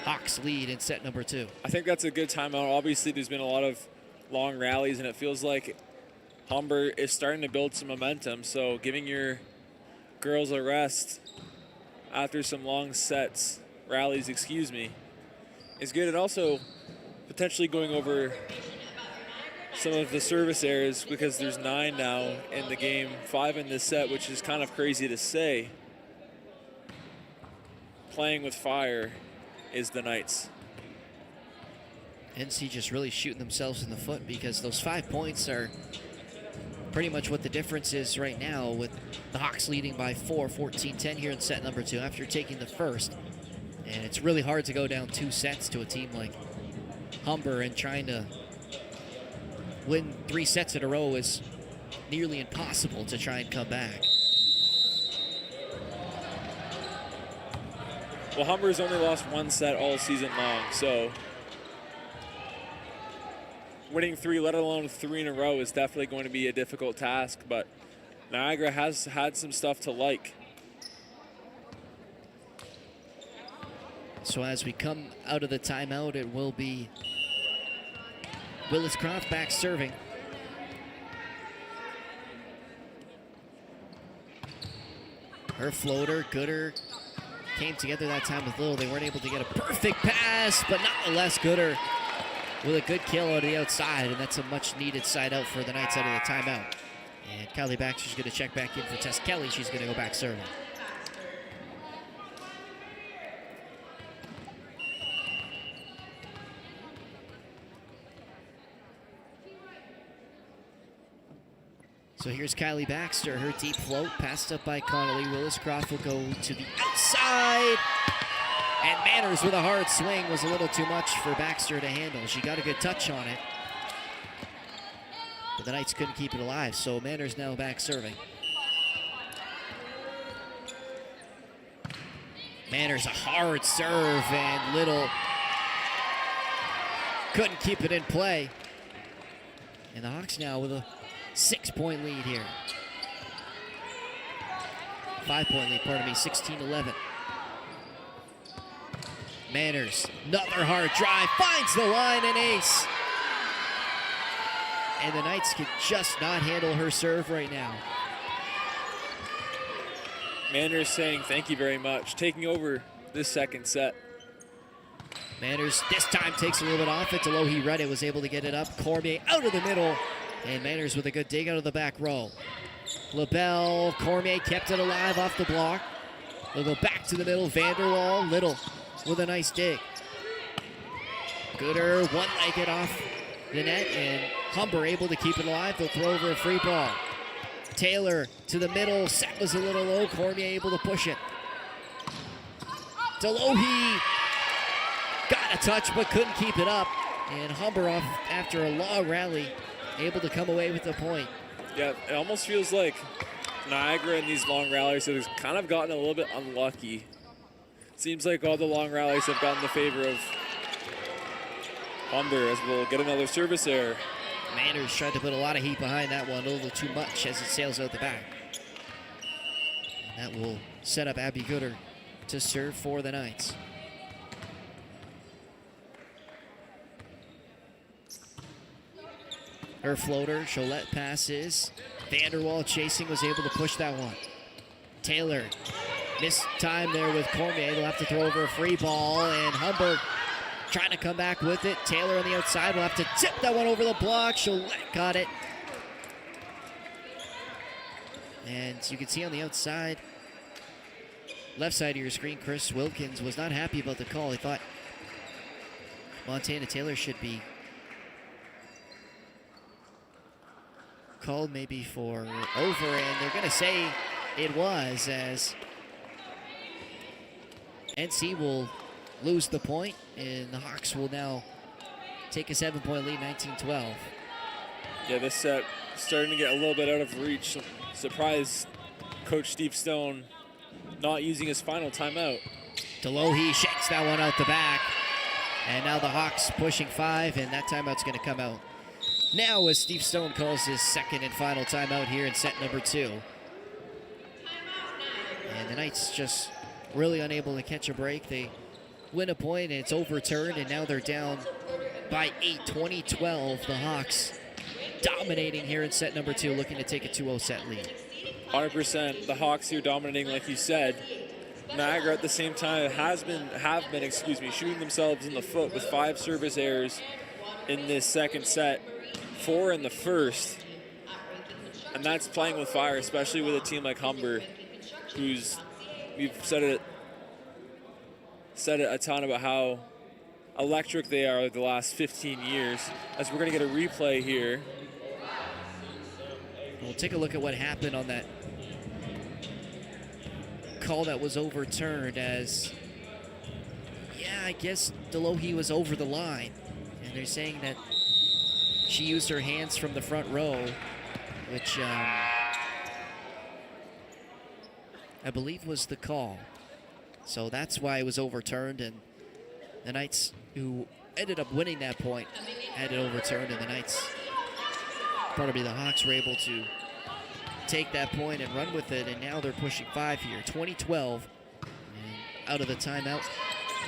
Speaker 2: Hawks lead in set number 2.
Speaker 1: I think that's a good timeout. Obviously, there's been a lot of long rallies, and it feels like Humber is starting to build some momentum. So giving your girls a rest after some long rallies, is good. And also potentially going over some of the service errors, because there's 9 now in the game, 5 in this set, which is kind of crazy to say. Playing with fire is the Knights.
Speaker 2: NC just really shooting themselves in the foot, because those 5 points are pretty much what the difference is right now, with the Hawks leading by 4, 14-10 here in set number 2 after taking the first. And it's really hard to go down 2 sets to a team like Humber, and trying to win 3 sets in a row is nearly impossible to try and come back.
Speaker 1: Well, Humber's only lost 1 set all season long, so winning 3, let alone 3 in a row, is definitely going to be a difficult task. But Niagara has had some stuff to like.
Speaker 2: So as we come out of the timeout, it will be Willis Croft back serving. Her floater, Gooder, came together that time with Little. They weren't able to get a perfect pass, but nonetheless, Gooder with a good kill out of the outside, and that's a much-needed side out for the Knights out of the timeout. And Kylie Baxter's going to check back in for Tess Kelly. She's going to go back serving. So here's Kylie Baxter, her deep float, passed up by Connolly. Willis Croft will go to the outside. And Manners with a hard swing was a little too much for Baxter to handle. She got a good touch on it, but the Knights couldn't keep it alive, so Manners now back serving. Manners a hard serve, and Little couldn't keep it in play. And the Hawks now with a 6-point lead here. 5-point lead, pardon me, 16-11. Manners, another hard drive, finds the line and ace. And the Knights can just not handle her serve right now.
Speaker 1: Manners saying thank you very much, taking over this second set.
Speaker 2: Manners this time takes a little bit off it. Delohi read it, was able to get it up. Cormier out of the middle. And Manners with a good dig out of the back row. LaBelle, Cormier kept it alive off the block. They'll go back to the middle. Vanderwall, Little with a nice dig. Gooder one-legged off the net, and Humber able to keep it alive. They'll throw over a free ball. Taylor to the middle. Set was a little low. Cormier able to push it. Delohi got a touch but couldn't keep it up. And Humber off after a long rally, able to come away with the point.
Speaker 1: Yeah, it almost feels like Niagara in these long rallies has kind of gotten a little bit unlucky. Seems like all the long rallies have gotten the favor of Humber, as we'll get another service error.
Speaker 2: Manners tried to put a lot of heat behind that one, a little too much as it sails out the back. And that will set up Abby Gooder to serve for the Knights. Her floater, Cholette passes. Vanderwall chasing, was able to push that one. Taylor missed time there with Cormier. They'll have to throw over a free ball, and Humber trying to come back with it. Taylor on the outside will have to tip that one over the block. Cholette got it. And you can see on the outside, left side of your screen, Chris Wilkins was not happy about the call. He thought Montana Taylor should be called maybe for over, and they're going to say it was, as NC will lose the point, and the Hawks will now take a 7-point lead, 19-12.
Speaker 1: Yeah, this set starting to get a little bit out of reach. Surprised Coach Steve Stone not using his final timeout.
Speaker 2: Delohi shakes that one out the back, and now the Hawks pushing 5, and that timeout's going to come out now as Steve Stone calls his second and final timeout here in set number 2. And the Knights just really unable to catch a break. They win a point, and it's overturned, and now they're down by 8, 20-12. The Hawks dominating here in set number 2, looking to take a 2-0 set lead.
Speaker 1: 100%. The Hawks here dominating, like you said. Niagara at the same time have been shooting themselves in the foot with 5 service errors in this second set, 4 in the first. And that's playing with fire, especially with a team like Humber, who's, we've said it a ton about how electric they are the last 15 years. As we're going to get a replay here.
Speaker 2: We'll take a look at what happened on that call that was overturned, as, yeah, I guess Delohi was over the line. And they're saying that she used her hands from the front row, which I believe was the call. So that's why it was overturned, and the Knights, who ended up winning that point. Had it overturned, and the Knights, pardon me, the Hawks were able to take that point and run with it, and now they're pushing 5 here. 20-12. And out of the timeout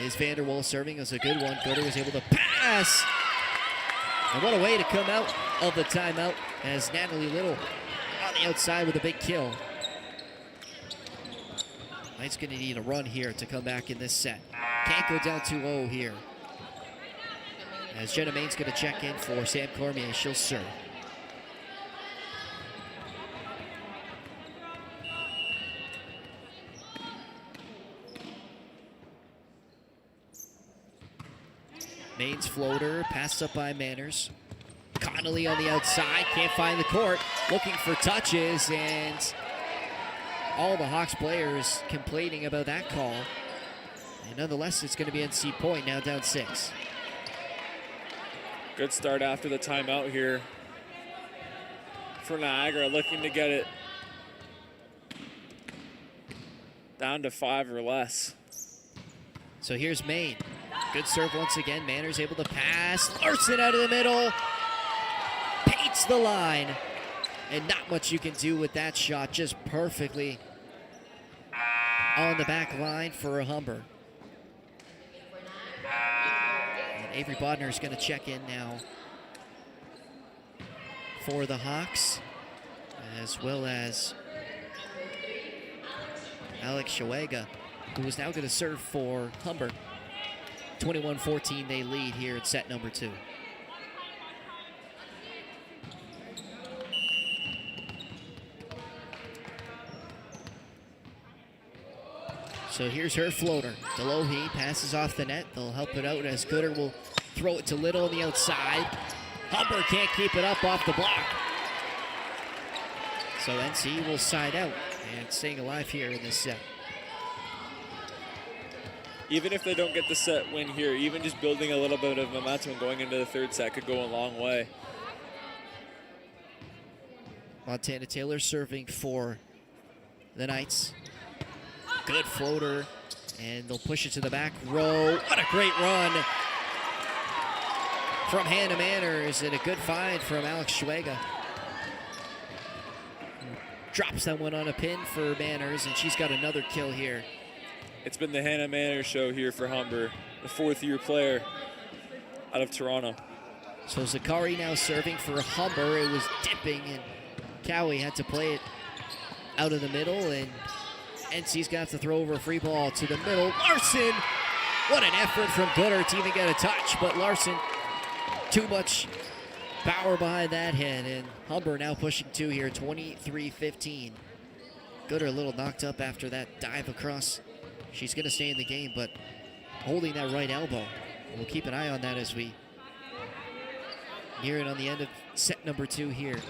Speaker 2: is Vanderwall serving. It was a good one. Gooder was able to pass. And what a way to come out of the timeout as Natalie Little on the outside with a big kill. Knights going to need a run here to come back in this set. Can't go down 2-0 here. As Jenna Main's going to check in for Sam Cormier, she'll serve. Main's floater, passed up by Manners. Connolly on the outside, can't find the court. Looking for touches, and all the Hawks players complaining about that call. And nonetheless, it's going to be NC point, now down 6.
Speaker 1: Good start after the timeout here for Niagara, looking to get it down to 5 or less.
Speaker 2: So here's Maine. Good serve once again. Manners able to pass. Larson out of the middle. Paints the line. And not much you can do with that shot. Just perfectly on the back line for a Humber. And Avery Bodner is going to check in now for the Hawks, as well as Alex Shawega, who is now going to serve for Humber. 21-14, they lead here at set number 2. So here's her floater. Delohe passes off the net. They'll help it out as Gooder will throw it to Little on the outside. Humber can't keep it up off the block. So NC will side out and staying alive here in this set.
Speaker 1: Even if they don't get the set win here, even just building a little bit of momentum going into the third set could go a long way.
Speaker 2: Montana Taylor serving for the Knights. Good floater, and they'll push it to the back row. What a great run from Hannah Manners, and a good find from Alex Schwega. Drops that one on a pin for Manners, and she's got another kill here.
Speaker 1: It's been the Hannah Manners show here for Humber, the 4th-year player out of Toronto.
Speaker 2: So Zakari now serving for Humber. It was dipping, and Cowie had to play it out of the middle, and NC's got to throw over a free ball to the middle. Larson! What an effort from Gooder to even get a touch, but Larson, too much power behind that hit, and Humber now pushing 2 here, 23-15. Gooder a little knocked up after that dive across. She's going to stay in the game, but holding that right elbow. We'll keep an eye on that as we near it on the end of set number 2 here.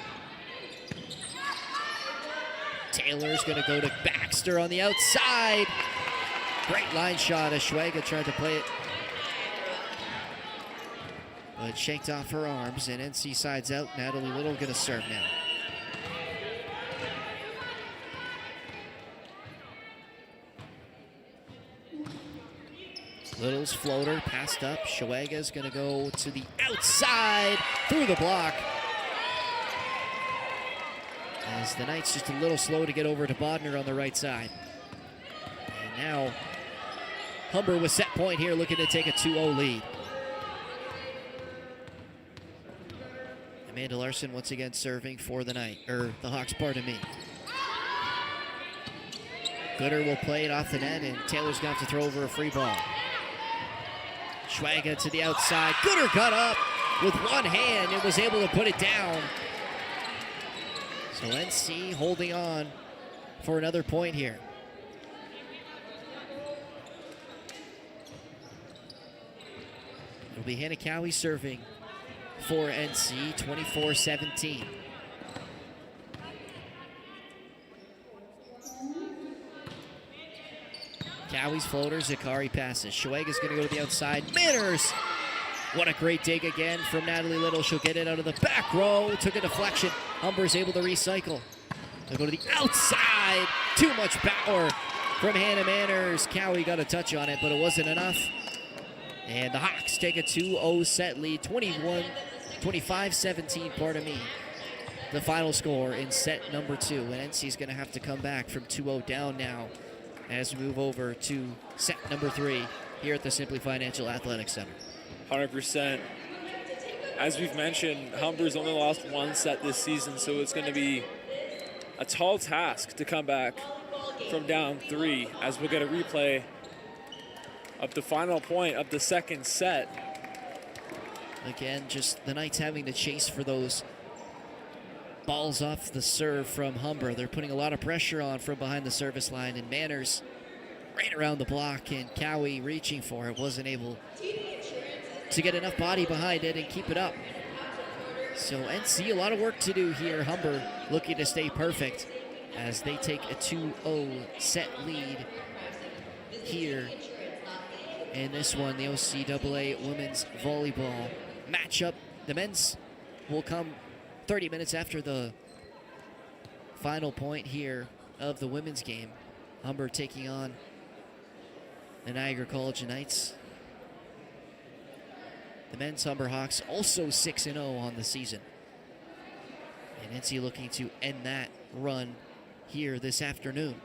Speaker 2: Taylor's going to go to Baxter on the outside. Great line shot as Schwega tried to play it, but shanked off her arms, and NC sides out. Natalie Little going to serve now. Little's floater passed up. Schwega's going to go to the outside through the block. As the Knights just a little slow to get over to Bodner on the right side. And now Humber with set point here, looking to take a 2-0 lead. Amanda Larson once again serving for the Hawks, pardon me. Gooder will play it off the net, and Taylor's going to have to throw over a free ball. Schwega to the outside. Gooder got up with one hand and was able to put it down. So NC holding on for another point here. It'll be Hannah Cowie serving for NC, 24-17. Cowie's floater, Zakari passes. Schwega's going to go to the outside. Manners! What a great dig again from Natalie Little. She'll get it out of the back row. Took a deflection. Humber's able to recycle. They'll go to the outside. Too much power from Hannah Manners. Cowie got a touch on it, but it wasn't enough. And the Hawks take a 2-0 set lead, 25-17, pardon me. The final score in set number 2. And NC's going to have to come back from 2-0 down now as we move over to set number 3 here at the Simply Financial Athletic Center.
Speaker 1: 100%. As we've mentioned, Humber's only lost 1 set this season, so it's going to be a tall task to come back from down 3, as we'll get a replay of the final point of the second set.
Speaker 2: Again, just the Knights having to chase for those balls off the serve from Humber. They're putting a lot of pressure on from behind the service line, and Manners right around the block, and Cowie reaching for it, wasn't able to get enough body behind it and keep it up. So NC, a lot of work to do here. Humber looking to stay perfect as they take a 2-0 set lead here in this one, the OCAA women's volleyball matchup. The men's will come 30 minutes after the final point here of the women's game. Humber taking on the Niagara College Knights. The men's Humber Hawks also 6-0 on the season. And NC looking to end that run here this afternoon.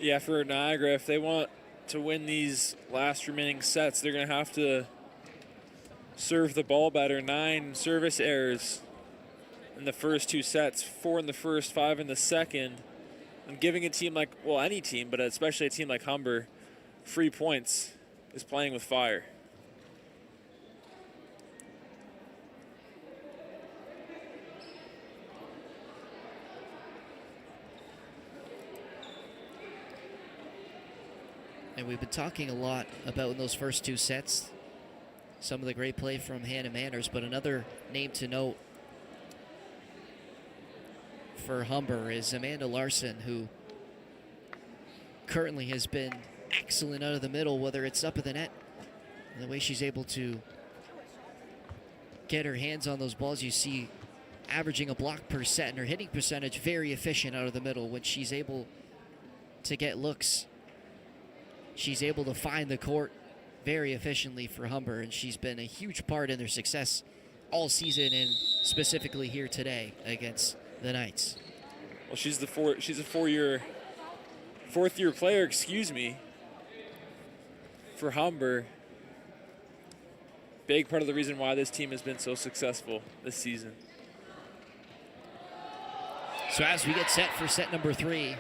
Speaker 1: Yeah, for Niagara, if they want to win these last remaining sets, they're going to have to serve the ball better. 9 service errors in the first 2 sets, 4 in the first, 5 in the second. And giving a team like, well, any team, but especially a team like Humber, free points is playing with fire.
Speaker 2: And we've been talking a lot about in those first 2 sets some of the great play from Hannah Manners, but another name to note for Humber is Amanda Larson, who currently has been excellent out of the middle, whether it's up at the net, and the way she's able to get her hands on those balls. You see averaging a block per set, and her hitting percentage very efficient out of the middle. When she's able to get looks, she's able to find the court very efficiently for Humber, and she's been a huge part in their success all season, and specifically here today against the Knights.
Speaker 1: Well, she's a fourth year player, for Humber. Big part of the reason why this team has been so successful this season.
Speaker 2: So as we get set for set number 3,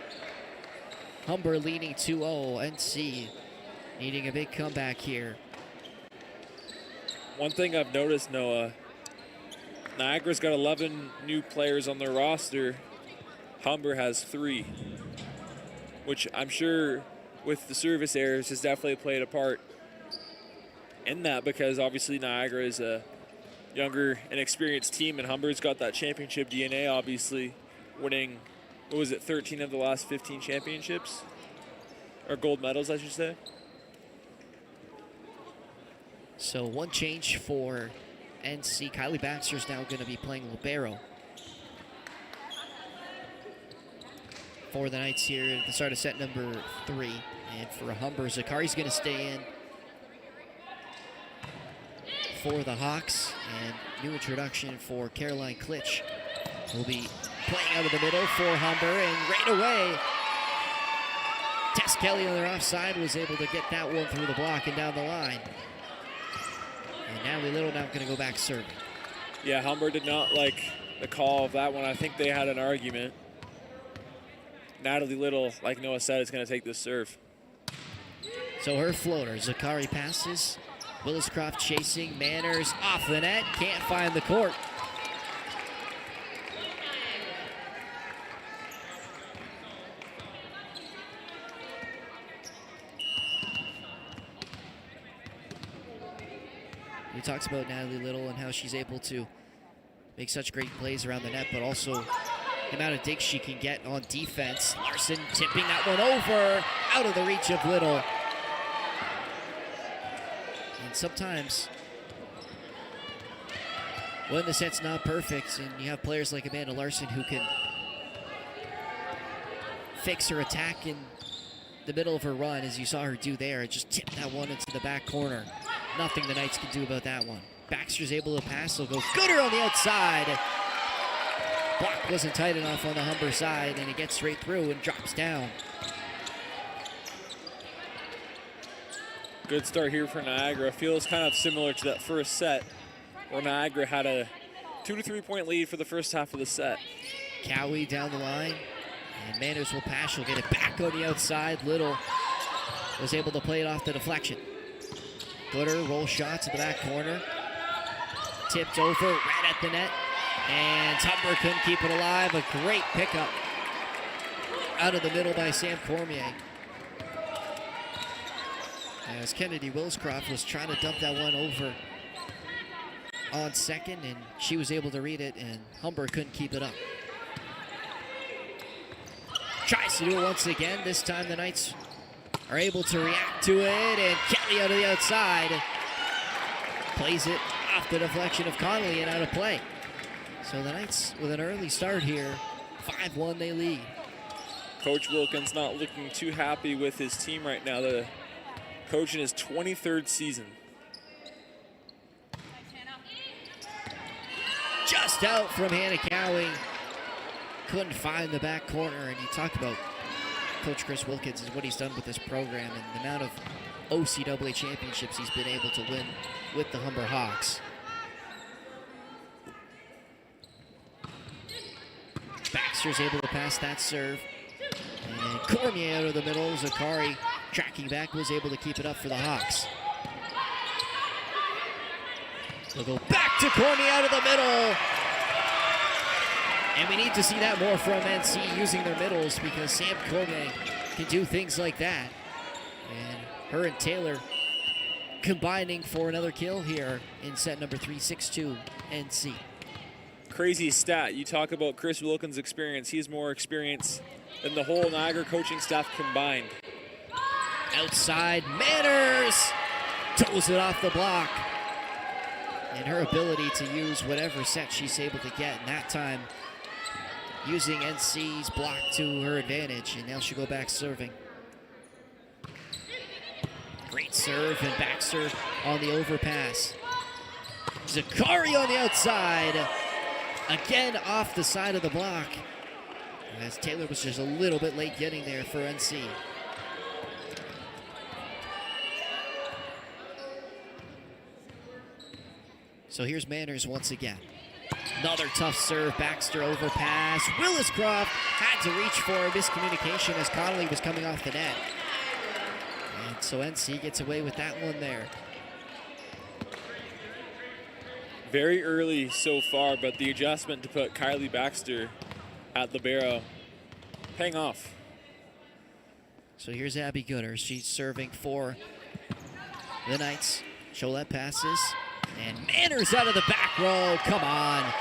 Speaker 2: Humber leading 2-0, NC needing a big comeback here.
Speaker 1: One thing I've noticed, Noah, Niagara's got 11 new players on their roster. Humber has 3, which I'm sure with the service errors has definitely played a part in that, because obviously Niagara is a younger and experienced team, and Humber's got that championship DNA, obviously, winning, 13 of the last 15 championships? Or gold medals, I should say.
Speaker 2: So one change for NC. Kylie Baxter's now going to be playing libero for the Knights here at the start of set number 3. And for Humber, Zakari's going to stay in for the Hawks. And new introduction for Caroline Klitsch will be playing out of the middle for Humber. And right away, Tess Kelly on their offside was able to get that one through the block and down the line. And Natalie Little now going to go back serving.
Speaker 1: Yeah, Humber did not like the call of that one. I think they had an argument. Natalie Little, like Noah said, is going to take this serve.
Speaker 2: So her floater, Zakari passes. Williscroft chasing, Manners off the net, can't find the court. We talked about Natalie Little and how she's able to make such great plays around the net, but also the amount of digs she can get on defense. Larson tipping that one over, out of the reach of Little. And sometimes, when the set's not perfect and you have players like Amanda Larson who can fix her attack and the middle of her run, as you saw her do there. Just tip that one into the back corner. Nothing the Knights can do about that one. Baxter's able to pass. They'll go Gooder on the outside. Block wasn't tight enough on the Humber side, and it gets straight through and drops down.
Speaker 1: Good start here for Niagara. Feels kind of similar to that first set where Niagara had a 2 to 3 point lead for the first half of the set.
Speaker 2: Cowie down the line, and Manners will pass. She'll get it back on the outside. Little was able to play it off the deflection. Gooder roll shot to the back corner. Tipped over right at the net, and Humber couldn't keep it alive. A great pickup out of the middle by Sam Cormier. As Kennedy Willscroft was trying to dump that one over on second, and she was able to read it, and Humber couldn't keep it up. Tries to do it once again. This time the Knights are able to react to it, and Kelly out of the outside plays it off the deflection of Connolly and out of play. So the Knights with an early start here, 5-1 they lead.
Speaker 1: Coach Wilkins not looking too happy with his team right now. The coach in his 23rd season.
Speaker 2: Just out from Hannah Cowie. Couldn't find the back corner, and you talk about Coach Chris Wilkins and what he's done with this program and the amount of OCAA championships he's been able to win with the Humber Hawks. Baxter's able to pass that serve. And Cormier out of the middle. Zakari tracking back was able to keep it up for the Hawks. They'll go back to Cormier out of the middle. And we need to see that more from NC using their middles, because Sam Cormier can do things like that. And her and Taylor combining for another kill here in set number 3, 6-2 NC.
Speaker 1: Crazy stat. You talk about Chris Wilkins' experience. He has more experience than the whole Niagara coaching staff combined.
Speaker 2: Outside, Manners toes it off the block. And her ability to use whatever set she's able to get, and that time using NC's block to her advantage, and now she'll go back serving. Great serve, and Baxter on the overpass. Zakari on the outside. Again off the side of the block, as Taylor was just a little bit late getting there for NC. So here's Manners once again. Another tough serve, Baxter overpass. Williscroft had to reach for a miscommunication as Connolly was coming off the net. And so NC gets away with that one there.
Speaker 1: Very early so far, but the adjustment to put Kylie Baxter at libero paying off.
Speaker 2: So here's Abby Gooder. She's serving for the Knights. Cholet passes. And Manners out of the back row. Come on.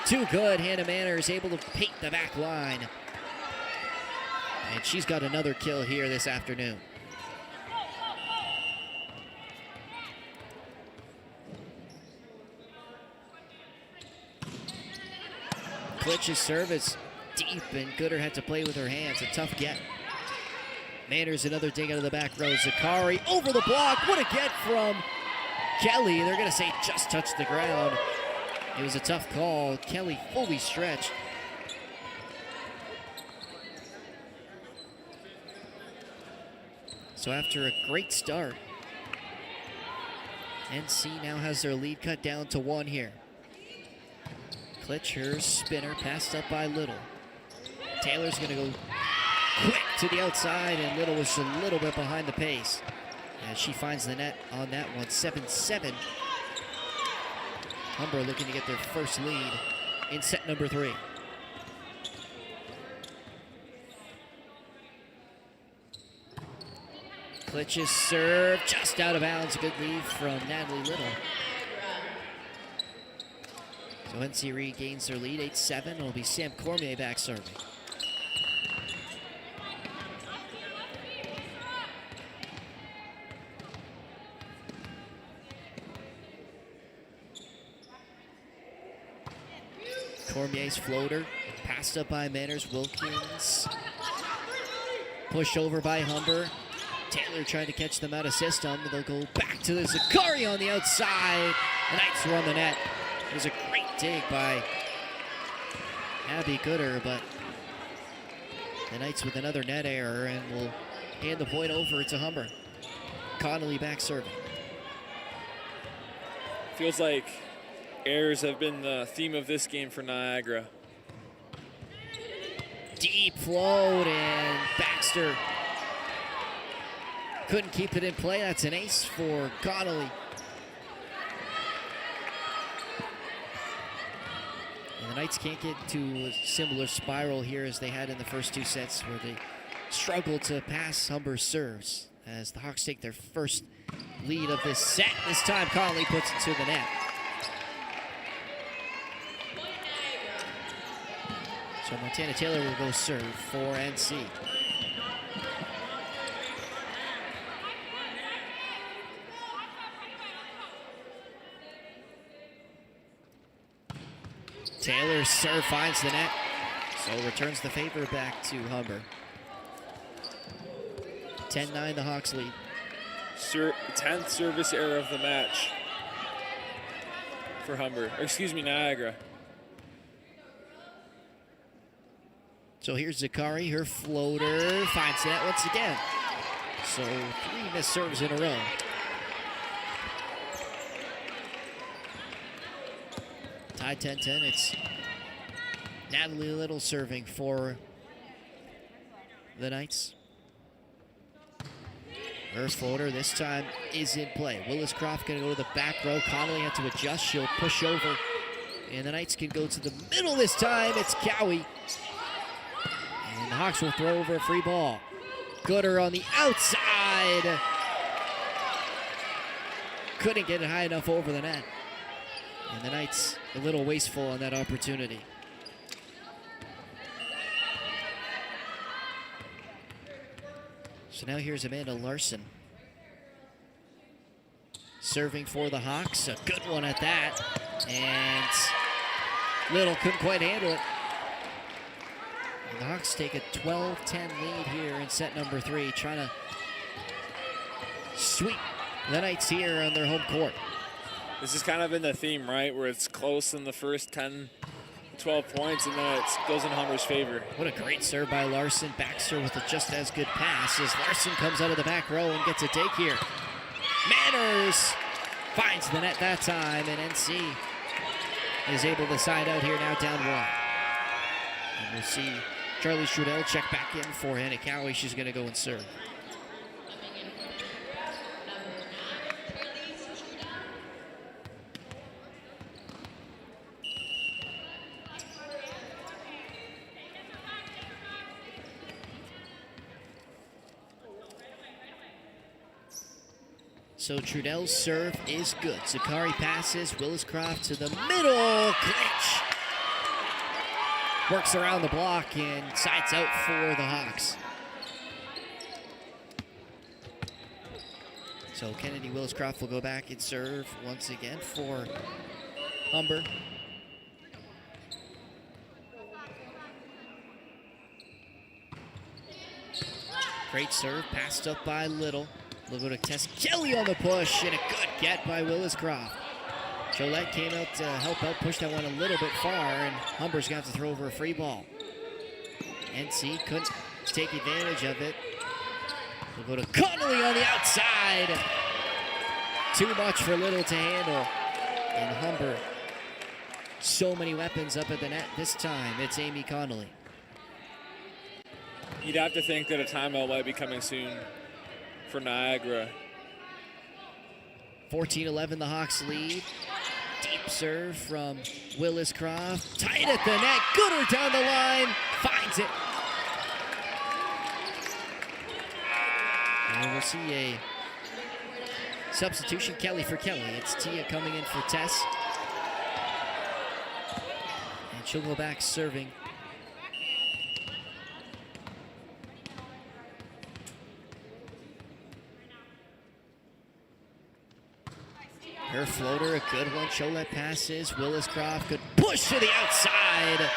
Speaker 2: Too good. Hannah Manners able to paint the back line. And she's got another kill here this afternoon. Klitsch's service deep, and Gooder had to play with her hands. A tough get. Manners another dig out of the back row. Zakari over the block. What a get from Kelly. They're going to say just touched the ground. It was a tough call. Kelly fully stretched. So after a great start, NC now has their lead cut down to 1 here. Klitsch, her spinner, passed up by Little. Taylor's going to go quick to the outside, and Little was a little bit behind the pace as she finds the net on that one. 7-7. Humber looking to get their first lead in set number 3. Klitsch's serve just out of bounds. A good lead from Natalie Little. So NC regains their lead, 8-7. It'll be Sam Cormier back serving. Cormier's floater, passed up by Manners. Wilkins Push over by Humber. Taylor trying to catch them out of system. They'll go back to the Zakari on the outside. The Knights run the net. It was a great dig by Abby Gooder, but the Knights with another net error and will hand the point over to Humber. Connolly back serving.
Speaker 1: Feels like errors have been the theme of this game for Niagara.
Speaker 2: Deep float, and Baxter couldn't keep it in play. That's an ace for Connolly. And the Knights can't get to a similar spiral here as they had in the first two sets, where they struggled to pass Humber's serves as the Hawks take their first lead of this set. This time Connolly puts it to the net. So Montana Taylor will go serve for NC. Taylor's serve finds the net, so returns the favor back to Humber. 10-9 the Hawks lead.
Speaker 1: 10th service error of the match for Humber, or excuse me, Niagara.
Speaker 2: So here's Zakari, her floater finds the net once again. So 3 missed serves in a row. Tied 10-10, it's Natalie Little serving for the Knights. Her floater this time is in play. Willis Croft gonna go to the back row. Connolly had to adjust, she'll push over. And the Knights can go to the middle this time, it's Cowie. And the Hawks will throw over a free ball. Gooder on the outside. Couldn't get it high enough over the net. And the Knights a little wasteful on that opportunity. So now here's Amanda Larson. Serving for the Hawks, a good one at that. And Little couldn't quite handle it. And the Hawks take a 12-10 lead here in set number 3, trying to sweep the Knights here on their home court.
Speaker 1: This has kind of been the theme, right? Where it's close in the first 10, 12 points, and then it goes in Humber's favor.
Speaker 2: What a great serve by Larson. Baxter with a just as good pass as Larson comes out of the back row and gets a take here. Manners finds the net that time, and NC is able to side out here now down 1. And we'll see Charlie Strudel check back in for Hannah Cowie. She's going to go and serve. So Trudel's serve is good. Zakari passes, Willis Croft to the middle, clinch. Works around the block and sides out for the Hawks. So Kennedy Willis Croft will go back and serve once again for Humber. Great serve, passed up by Little. We'll go to Tess Kelly on the push, and a good get by Willis Croft. Jolette came out to help out, push that one a little bit far, and Humber's going to have to throw over a free ball. NC couldn't take advantage of it. We'll go to Connolly on the outside. Too much for Little to handle. And Humber, so many weapons up at the net. This time, it's Amy Connolly.
Speaker 1: You'd have to think that a timeout might be coming soon for Niagara.
Speaker 2: 14-11, the Hawks lead. Deep serve from Willis Croft. Tight at the net. Gooder down the line. Finds it. And we'll see a substitution, Kelly for Kelly. It's Tia coming in for Tess. And she'll go back serving. Her floater, a good one. Cholet passes. Willis Croft could push to the outside.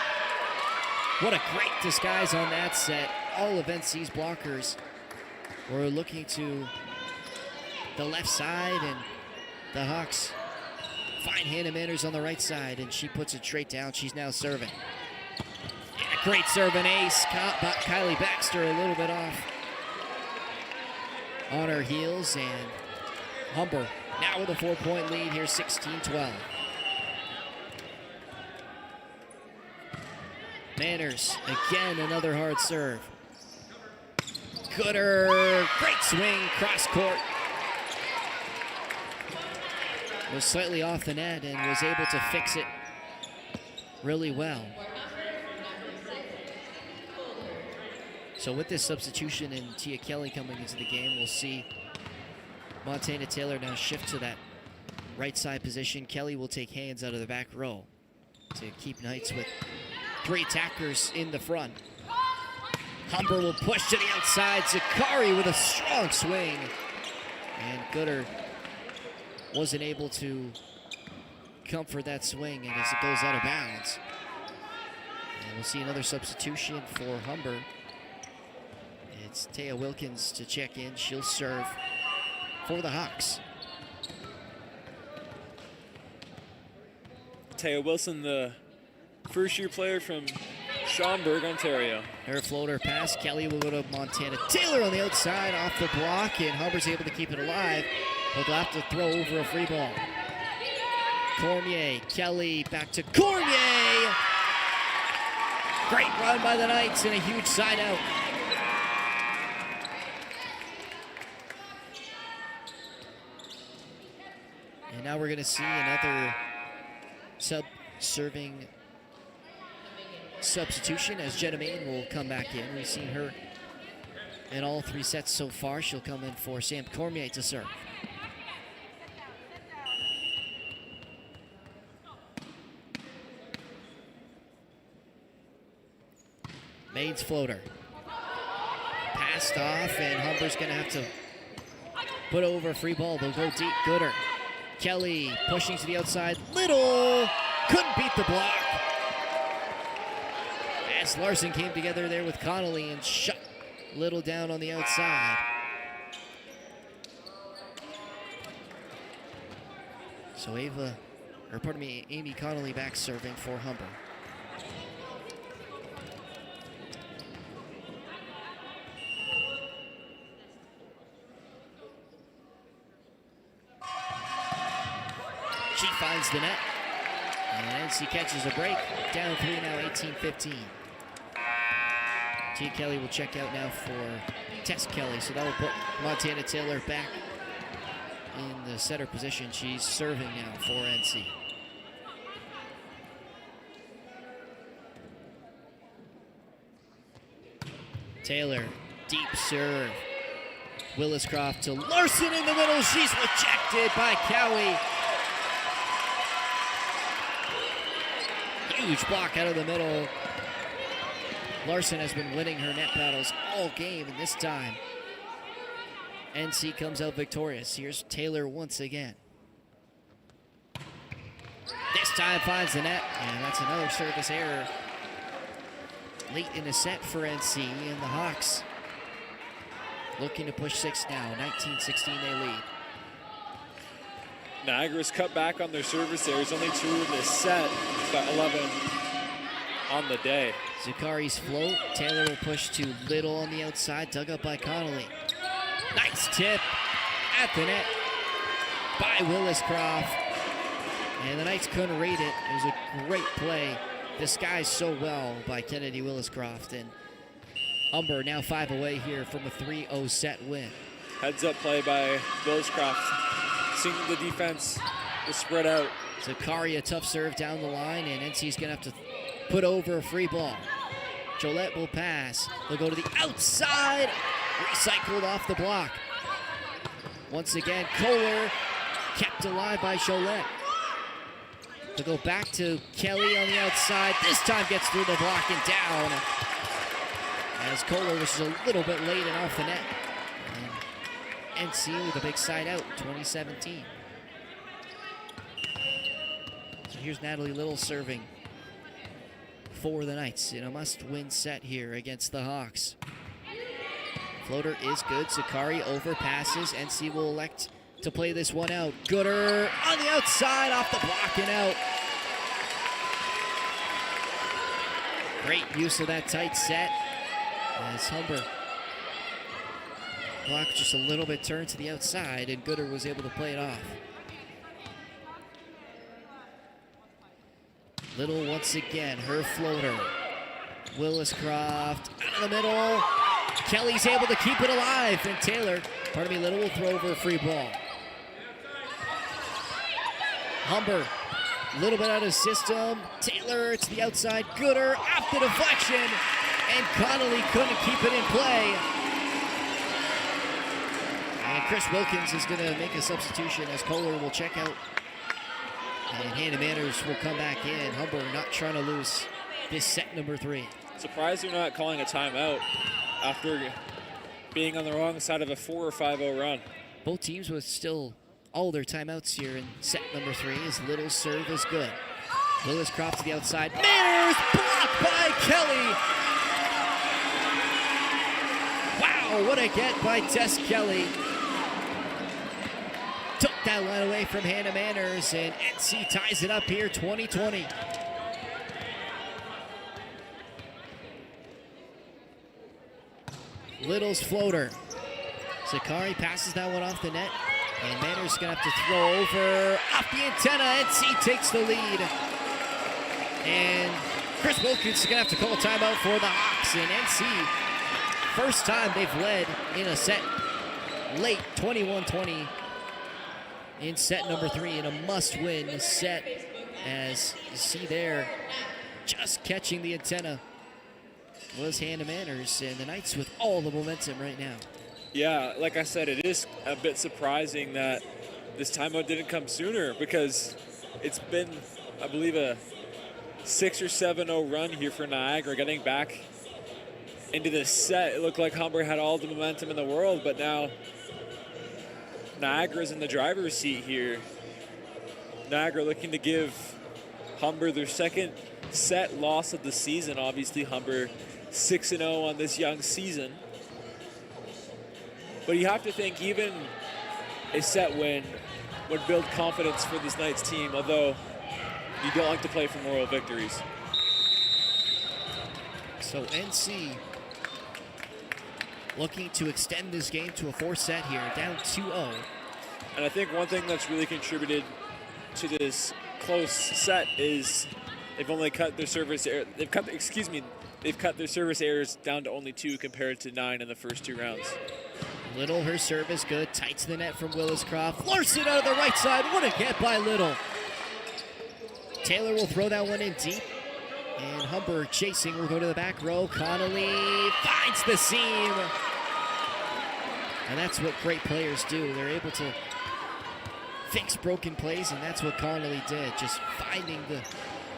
Speaker 2: What a great disguise on that set all of NC's blockers were looking to the left side, and the Hawks find Hannah Manners on the right side, and she puts it straight down. She's now serving. And a great serve and ace. Kylie Baxter a little bit off on her heels, and Humber now with a 4-point lead here, 16-12. Manners, again, another hard serve. Gooder, great swing, cross court. Was slightly off the net and was able to fix it really well. So with this substitution and Tia Kelly coming into the game, we'll see Montana Taylor now shift to that right side position. Kelly will take hands out of the back row to keep Knights with 3 attackers in the front. Humber will push to the outside. Zakari with a strong swing. And Gooder wasn't able to comfort that swing, and as it goes out of bounds. And we'll see another substitution for Humber. It's Taya Wilkins to check in. She'll serve for the Hawks.
Speaker 1: Taya Wilson, the first-year player from Schaumburg, Ontario.
Speaker 2: Her floater pass. Kelly will go to Montana Taylor on the outside off the block, and Humber's able to keep it alive. But they'll have to throw over a free ball. Cormier, Kelly, back to Cormier. Great run by the Knights and a huge side out. And now we're going to see another serving substitution as Jenna Main will come back in. We've seen her in all 3 sets so far. She'll come in for Sam Cormier to serve. Main's floater. Passed off, and Humber's going to have to put over a free ball. They'll go deep. Gooder. Kelly pushing to the outside. Little couldn't beat the block. As Larson came together there with Connolly and shut Little down on the outside. So Amy Connolly back serving for Humber. She finds the net, and NC catches a break. Down 3 now, 18-15. T. Kelly will check out now for Tess Kelly, so that will put Montana Taylor back in the setter position. She's serving now for NC. Taylor, deep serve. Williscroft to Larson in the middle. She's rejected by Cowie. Huge block out of the middle. Larson has been winning her net battles all game, and this time NC comes out victorious. Here's Taylor once again. This time finds the net, and that's another service error late in the set for NC, and the Hawks looking to push 6 now. 19-16 they lead.
Speaker 1: Niagara's cut back on their service there. There's only 2 in this set, but 11 on the day.
Speaker 2: Zakari's float. Taylor will push to Little on the outside, dug up by Connolly. Nice tip at the net by Williscroft. And the Knights couldn't read it. It was a great play, disguised so well by Kennedy Williscroft. And Humber now 5 away here from a 3-0 set win.
Speaker 1: Heads up play by Williscroft. Seeing the defense was spread out.
Speaker 2: Zakari, a tough serve down the line, and NC's gonna have to put over a free ball. Jolette will pass. They'll go to the outside. Recycled off the block. Once again, Kohler kept alive by Jolette. They'll go back to Kelly on the outside. This time gets through the block and down. As Kohler was a little bit late and off the net. And NC with a big side out, 2017. So here's Natalie Little serving for the Knights in a must-win set here against the Hawks. Floater is good. Sakari overpasses. NC will elect to play this one out. Gooder on the outside, off the block and out. Great use of that tight set as Humber block just a little bit turned to the outside, and Gooder was able to play it off. Little once again, her floater. Willis-Croft out of the middle. Kelly's able to keep it alive, and Taylor, Little will throw over a free ball. Humber, a little bit out of system. Taylor to the outside. Gooder off the deflection, and Connolly couldn't keep it in play. And Chris Wilkins is going to make a substitution as Kohler will check out. And Hannah Manners will come back in. Humber not trying to lose this set number 3.
Speaker 1: Surprised they're not calling a timeout after being on the wrong side of a 4 or 5-0 run.
Speaker 2: Both teams with still all their timeouts here in set number 3 as Little's serve is good. Willis-Croft to the outside. Manners blocked by Kelly. Wow, what a get by Tess Kelly. Took that line away from Hannah Manners, and NC ties it up here, 20-20. Little's floater. Sakari passes that one off the net, and Manners gonna have to throw over off the antenna. NC takes the lead, and Chris Wilkins is gonna have to call a timeout for the Hawks. And NC, first time they've led in a set late, 21-20 in set number 3 in a must-win set. As you see there, just catching the antenna was Hannah Manners, and the Knights with all the momentum right now.
Speaker 1: Yeah, like I said, it is a bit surprising that this timeout didn't come sooner, because it's been, I believe, a 6 or 7-0 run here for Niagara. Getting back into this set, it looked like Humber had all the momentum in the world, but now Niagara's in the driver's seat here. Niagara looking to give Humber their second set loss of the season. Obviously, Humber 6-0 on this young season. But you have to think even a set win would build confidence for this Knights team, although you don't like to play for moral victories.
Speaker 2: So NC looking to extend this game to a 4 set here, down 2-0.
Speaker 1: And I think one thing that's really contributed to this close set is they've only cut their service error. They've cut their service errors down to only 2 compared to 9 in the first 2 rounds.
Speaker 2: Little, her serve is good. Tight to the net from Willis-Croft. Larson out of the right side. What a get by Little. Taylor will throw that one in deep. And Humber chasing will go to the back row. Connolly finds the seam. And that's what great players do. They're able to fix broken plays, and that's what Connolly did. Just finding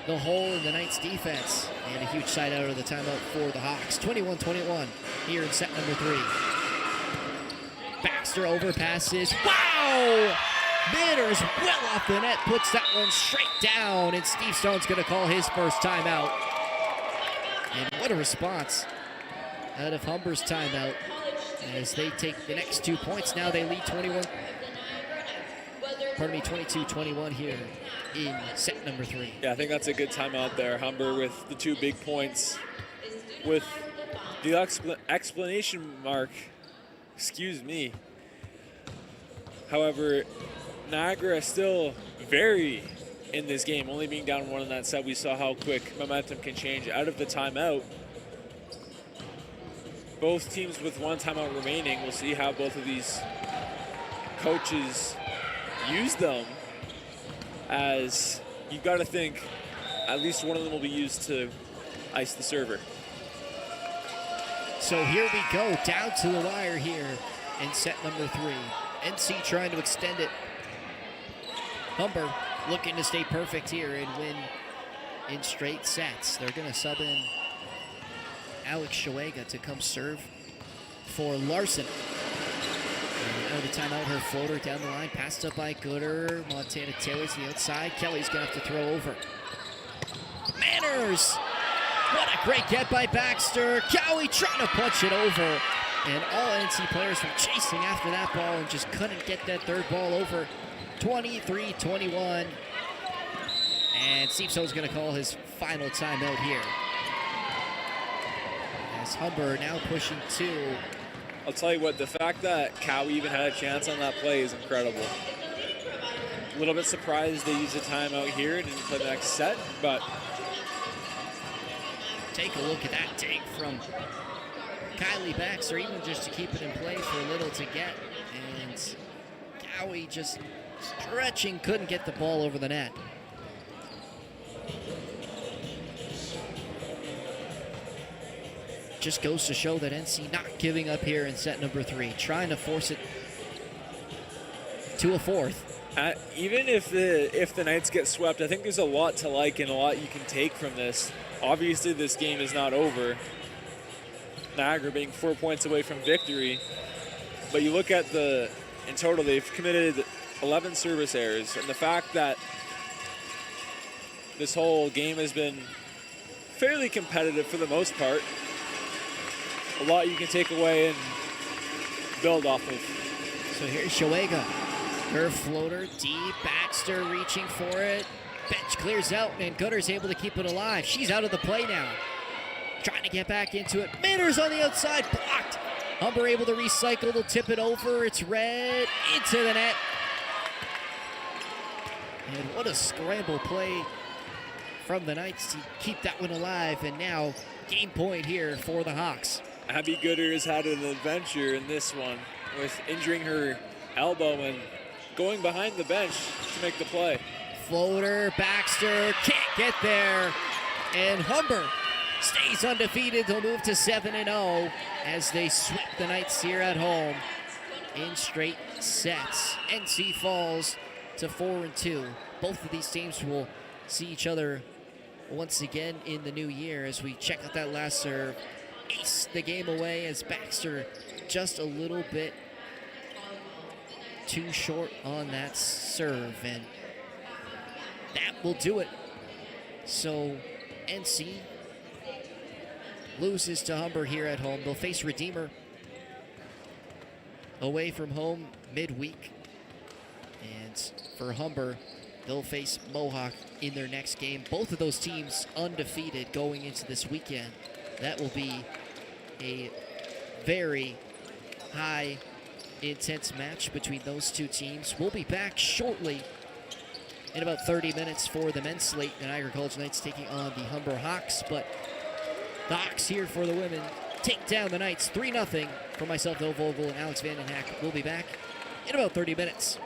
Speaker 2: the hole in the Knights defense. And a huge side out of the timeout for the Hawks. 21-21 here in set number 3. Baxter overpasses. Wow! Manners well off the net, puts that one straight down, and Steve Stone's going to call his first timeout. And what a response out of Humber's timeout as they take the next 2 points. Now they lead 22-21 here in set number 3.
Speaker 1: Yeah, I think that's a good timeout there. Humber with the 2 big points. With the explanation mark, excuse me. However, Niagara is still very in this game, only being down 1 in that set. We saw how quick momentum can change out of the timeout. Both teams with 1 timeout remaining. We'll see how both of these coaches use them, as you've got to think at least one of them will be used to ice the server.
Speaker 2: So here we go, down to the wire here in set number 3. NC trying to extend it. Humber looking to stay perfect here and win in straight sets. They're going to sub in Alex Shoega to come serve for Larson. And out of the timeout, her floater down the line, passed up by Gooder. Montana Taylor to the outside. Kelly's going to have to throw over. Manners! What a great get by Baxter. Cowie trying to punch it over. And all NC players were chasing after that ball and just couldn't get that third ball over. 23-21. And Steve So's going to call his final timeout here. As Humber now pushing 2.
Speaker 1: I'll tell you what, the fact that Cowie even had a chance on that play is incredible. A little bit surprised they used a timeout here and didn't play the next set, but
Speaker 2: take a look at that take from Kylie Baxter, even just to keep it in play for Little to get. And Cowie just stretching, couldn't get the ball over the net. Just goes to show that NC not giving up here in set number 3, trying to force it to a fourth.
Speaker 1: Even if the Knights get swept, I think there's a lot to like and a lot you can take from this. Obviously, this game is not over. Niagara being 4 points away from victory. But you look at in total, they've committed 11 service errors. And the fact that this whole game has been fairly competitive for the most part, a lot you can take away and build off of.
Speaker 2: So here's Shoega. Her floater deep, Baxter reaching for it. Bench clears out, and Gooder's able to keep it alive. She's out of the play now. Trying to get back into it. Manners on the outside, blocked. Humber able to recycle, they'll tip it over. It's red, into the net. And what a scramble play from the Knights to keep that one alive. And now game point here for the Hawks.
Speaker 1: Abby Gooder has had an adventure in this one with injuring her elbow and going behind the bench to make the play.
Speaker 2: Floater, Baxter can't get there. And Humber stays undefeated. They'll move to 7-0 as they sweep the Knights here at home in straight sets. NC falls to 4-2. Both of these teams will see each other once again in the new year as we check out that last serve. Ace the game away as Baxter just a little bit too short on that serve, and that will do it. So NC loses to Humber here at home. They'll face Redeemer away from home midweek. And for Humber, they'll face Mohawk in their next game. Both of those teams undefeated going into this weekend. That will be a very high intense match between those two teams. We'll be back shortly in about 30 minutes for the men's slate. The Niagara College Knights taking on the Humber Hawks, but the Hawks here for the women take down the Knights 3-0. For myself, Noah Vogel, and Alex Vandenhack, we'll be back in about 30 minutes.